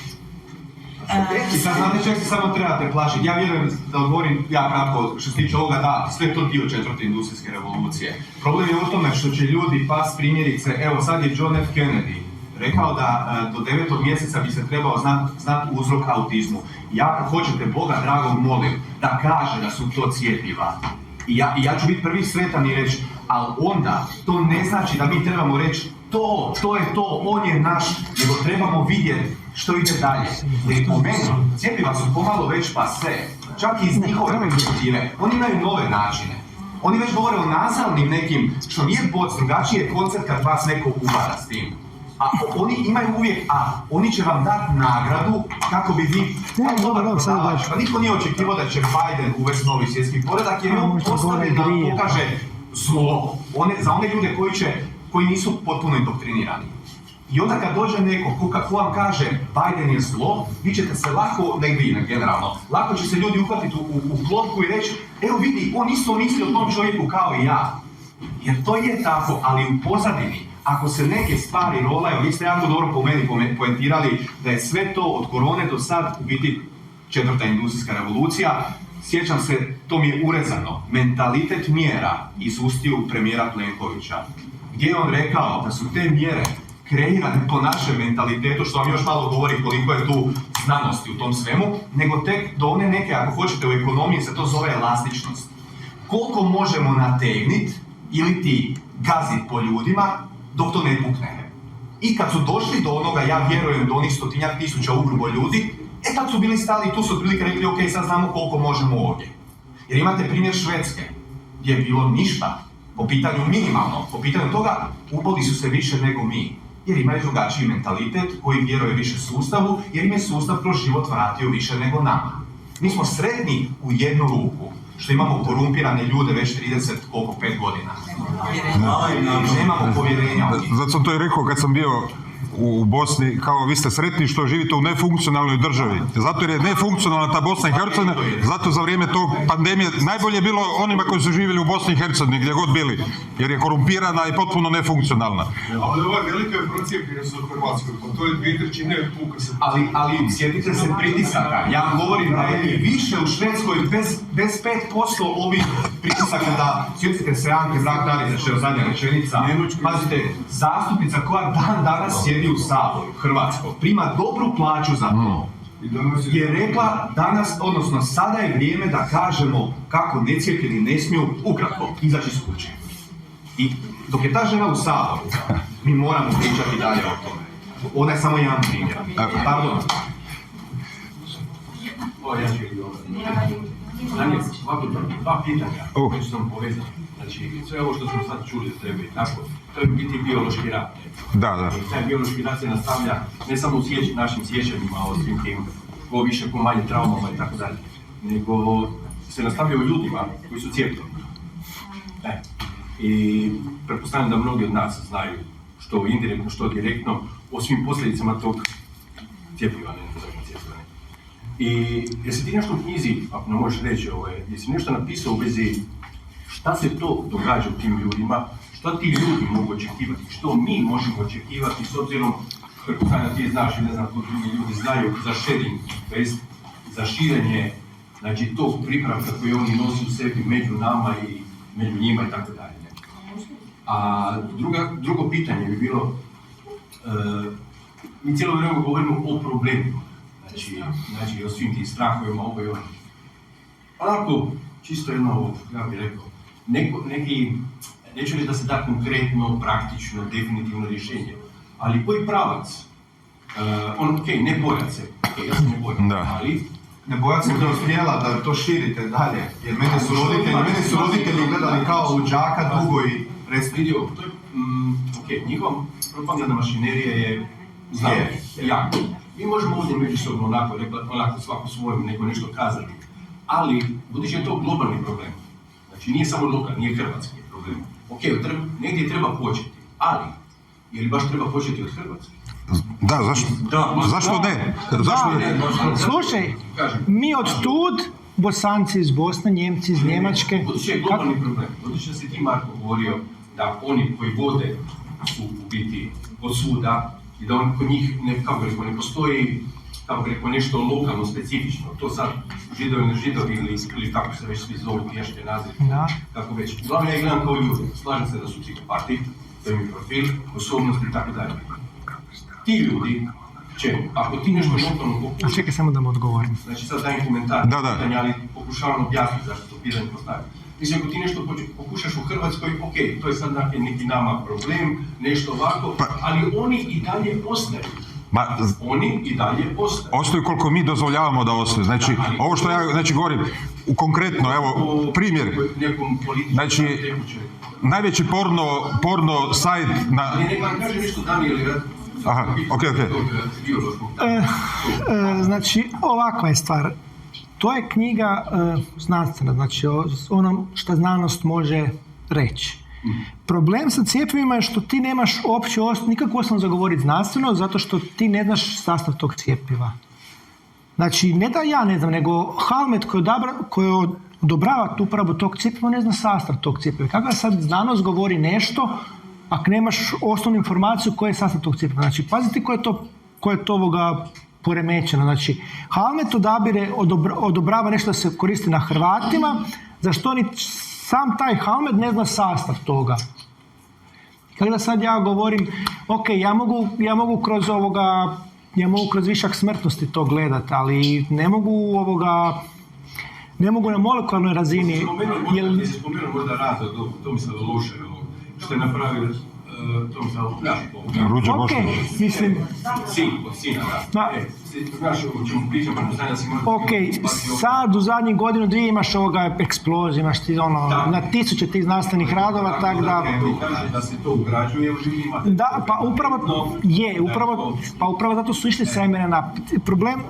K: I sad znate čeg se samo trebate plašiti. Ja vjerujem da odgovorim ja kratko što se tiče ovoga, da, sve to dio 4. industrijske revolucije. Problem je u tome što će ljudi pas primjerice, evo sad je John F. Kennedy rekao da do 9. mjeseca bi se trebao znati uzrok autizmu. Ja ako hoćete Boga dragog molim da kaže da su to cjepiva. I ja ću biti prvi sretan i reći, ali onda to ne znači da mi trebamo reći to je to, on je naš, nego trebamo vidjeti što ide dalje. Jer po meni, cjepiva su pomalo već pase, čak i iz njihove perspektive. Oni imaju nove načine. Oni već govore o nazalnim nekim, što nije boc, drugačiji je koncept kad vas neko uvara s tim. A oni imaju uvijek, oni će vam dati nagradu kako bi vi dobar prodavač. Pa niko nije očekivao da će Biden uvesti novi svjetski poredak jer je on postavljen da pokaže zlo. Za one ljude koji nisu potpuno indoktrinirani. I onda kad dođe neko ko vam kaže Biden je zlo, vi ćete se lako, ne vi generalno, lako će se ljudi uhvatiti u klopku i reći evo vidi, on isto misli o tom čovjeku kao i ja. Jer to je tako, ali u pozadini, Ako se neke stvari rolaju, vi ste jako dobro po meni poentirali da je sve to od korone do sad u biti 4. industrijska revolucija. Sjećam se, to mi je urezano, mentalitet mjera iz ustiju premijera Plenkovića, gdje je on rekao da su te mjere kreirane po našem mentalitetu, što vam još malo govori koliko je tu znanosti u tom svemu, nego tek do one neke, ako hoćete u ekonomiji se to zove elastičnost. Koliko možemo nategniti ili ti gaziti po ljudima dok to ne pukne. I kad su došli do onoga, ja vjerujem do onih 100.000 ugrubo ljudi, tad su bili stali i tu su otprilike rekli, ok, sad znamo koliko možemo ovdje. Jer imate primjer Švedske, gdje je bilo ništa po pitanju minimalno, po pitanju toga uboli su se više nego mi. Jer imaju drugačiji mentalitet koji vjeruje više sustavu, jer im je sustav kroz život vratio više nego nama. Mi smo sretni u jednu ruku, što imamo korumpirane ljude već 5 godina. Nemamo povjerenja.
D: Zato sam to i rekao kad sam bio u Bosni, kao vi ste sretni što živite u nefunkcionalnoj državi. Zato jer je nefunkcionalna ta Bosna i Hercegovina, zato za vrijeme tog pandemije najbolje je bilo onima koji su živjeli u Bosni i Hercegovini, gdje god bili, jer je korumpirana i potpuno nefunkcionalna.
L: Ali ova velika je procijepljenost u Hrvatskoj, pa to je 2/3 puka se...
K: Ali sjetite se pritisaka. Ja vam govorim da je više u Švedskoj bez 5% ovih pritisaka da... Sjetite se Anke Mrak-Taritaš, evo zadnja rečenica. Pazite, zastupnica koja dan danas sjedi u Saboru, Hrvatskoj, prima dobru plaću za to. Je rekla danas, odnosno sada je vrijeme da kažemo kako necijepljeni ne smiju ukratko izaći iz kuće. I dok je ta žena u Saboru, mi moramo pričati dalje o tome. Ona je samo jedan primjer. Pardon.
M: Ja ću i Daniel, ovako, 2 pitanja koje su nam povezane. Znači, sve ovo što smo sad čuli da treba i tako, to je biti biološki rat.
D: Da.
M: Taj biološki rat se nastavlja ne samo u našim sjećanjima o svim tim, o više po manje traumama i tako dalje, nego se nastavlja u ljudima koji su cijepljeni. I pretpostavljam da mnogi od nas znaju što indirektno, što direktno o svim posljedicama tog cjepiva, I jesi ti nešto u knjizi, ako ne možeš reći, jesi nešto napisao u vezi šta se to događa u tim ljudima, što ti ljudi mogu očekivati, što mi možemo očekivati s obzirom, pretpostavljam ti znaš i ne znam kako drugi ljudi znaju, za sharing, to jest za širenje, znači tog pripravka koji oni nosi u sebi među nama i među njima i tako dalje. A drugo pitanje bi bilo, mi cijelo vrijeme govorimo o problemima, znači o svim tim strahovima, ovo i ono. Onako, čisto jedno, ja bih rekao, neki, neću reći da se da konkretno, praktično, definitivno rješenje, ali koji pravac, ne bojat se, ja se ne bojam, ali...
K: Ne bojat se kroz tijela da to širite dalje, jer mene su roditelji gledali kao luđaka dugo i
M: vidio, to je, njihova propagandna mašinerija je znamo, jako. Mi možemo ovdje međusobno onako svako svojom neko nešto kazati, ali budući je to globalni problem, znači nije samo lokalni, nije hrvatski problem. Negdje treba početi, ali je li baš treba početi od Hrvatske?
D: Da, zašto ne?
C: Slušaj, mi od tud, Bosanci iz Bosne, Njemci iz Njemačke...
M: Budući je globalni problem, budući da si ti, Marko, govorio da oni koji vode su u biti od svuda i da kod njih ne postoji nešto lokalno, specifično, to sad židovi, ne židovi ili kako se već svi zovu, teške naziv, kako već. Uglavnom ja gledam kao ljudi, slažem se da su psihopati, to je mi profil, osobnosti i tako dalje. Ti ljudi će, ako ti nešto lokalno pokušaš...
C: Čekaj samo da mu odgovorim.
M: Znači sad dajem komentar, pitanja, ali pokušavam objasniti zašto to pitanje postaviti. Mislim, ako ti nešto pokušaš u Hrvatskoj, ok, to je sad neki nama problem, nešto ovako, ali oni i dalje ostaju. Oni i dalje ostaju.
D: Ostaju koliko mi dozvoljavamo da ostaju. Znači, ovo što ja govorim, konkretno, evo, primjer. Znači, najveći porno sajt na...
M: Ne vam kaže nešto Daniel,
D: Aha, ok.
C: Znači, ovakva je stvar. To je knjiga znanstvena, znači o onom što znanost može reći. Problem sa cjepivima je što ti nemaš uopće nikakvu osnovu za govoriti znanstveno, zato što ti ne znaš sastav tog cjepiva. Znači, ne da ja ne znam, nego Halmed koji odobrava tu uporabu tog cjepiva, ne zna sastav tog cjepiva. Kakva sad znanost govori nešto ako nemaš osnovnu informaciju koja je sastav tog cjepiva. Znači, pazite koje je to poremećeno. Znači, Halmet odabire, odobrava nešto da se koristi na Hrvatima, zašto ni sam taj Halmet ne zna sastav toga. Kada sad ja govorim, ok, ja mogu kroz višak smrtnosti to gledati, ali ne mogu na molekularnoj razini.
M: Spomenuo možda rata Tomislava Lošera, što je napravio Tomislav
D: Ruđa
C: Ok, mislim... Ok, sad u zadnjih godinu, dvije imaš eksploziju, imaš na tisuće tih znanstvenih radova, tako da...
M: Da se to ugrađuje u ljudima.
C: Da, pa upravo zato su išli sa mRNA. Problem,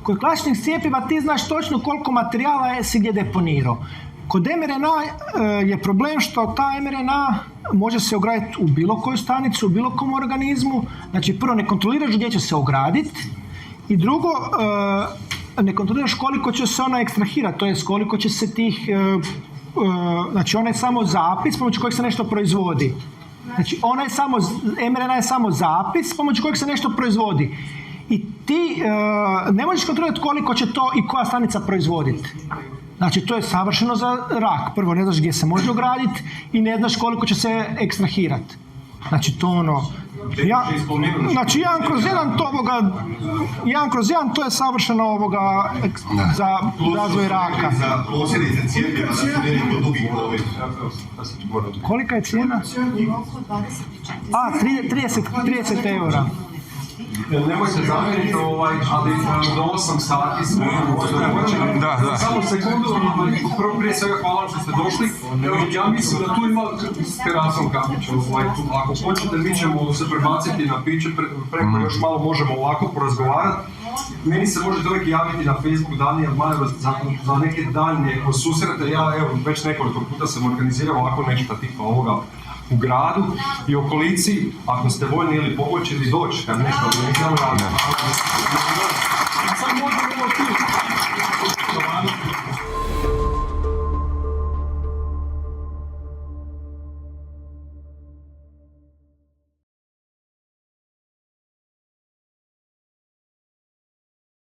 C: kod klasičnih cjepiva ti znaš točno koliko materijala si gdje deponirao. Kod mRNA je problem što ta mRNA može se ograditi u bilo koju stanicu, u bilo kom organizmu. Znači, prvo, ne kontroliraš gdje će se ograditi i drugo, ne kontroliraš koliko će se ona ekstrahirati, to jest koliko će se tih... Znači, ona je samo zapis pomoću kojeg se nešto proizvodi. Znači, mRNA je samo zapis pomoću kojeg se nešto proizvodi. I ti ne možeš kontrolirati koliko će to i koja stanica proizvoditi. Znači, to je savršeno za rak. Prvo, ne znaš gdje se može ograditi i ne znaš koliko će se ekstrahirati. Znači, to znači, 1/1 to je savršeno za razvoj raka.
K: Za posljedice cijepiva da su nekako dugi COVID.
C: Kolika je cijena? 30 eura.
A: Nemoj se zamjeriti, ali do 8 sati smo
D: Da.
A: Samo sekundu, prije svega hvala vam što ste došli. Ja mislim da tu ima s terasom kafića. Ako hoćete, mi ćemo se prebaciti na piće, preko još malo možemo ovako porazgovarati. Meni se možete uvijek javiti na Facebook Daniel Majer za neke daljnje susrete. Ja već nekoliko puta sam organizirao ovako nešto tipa ovoga u gradu i okolici, ako ste voljni ili pomoći ili doći, kad nešto organiziramo radimo.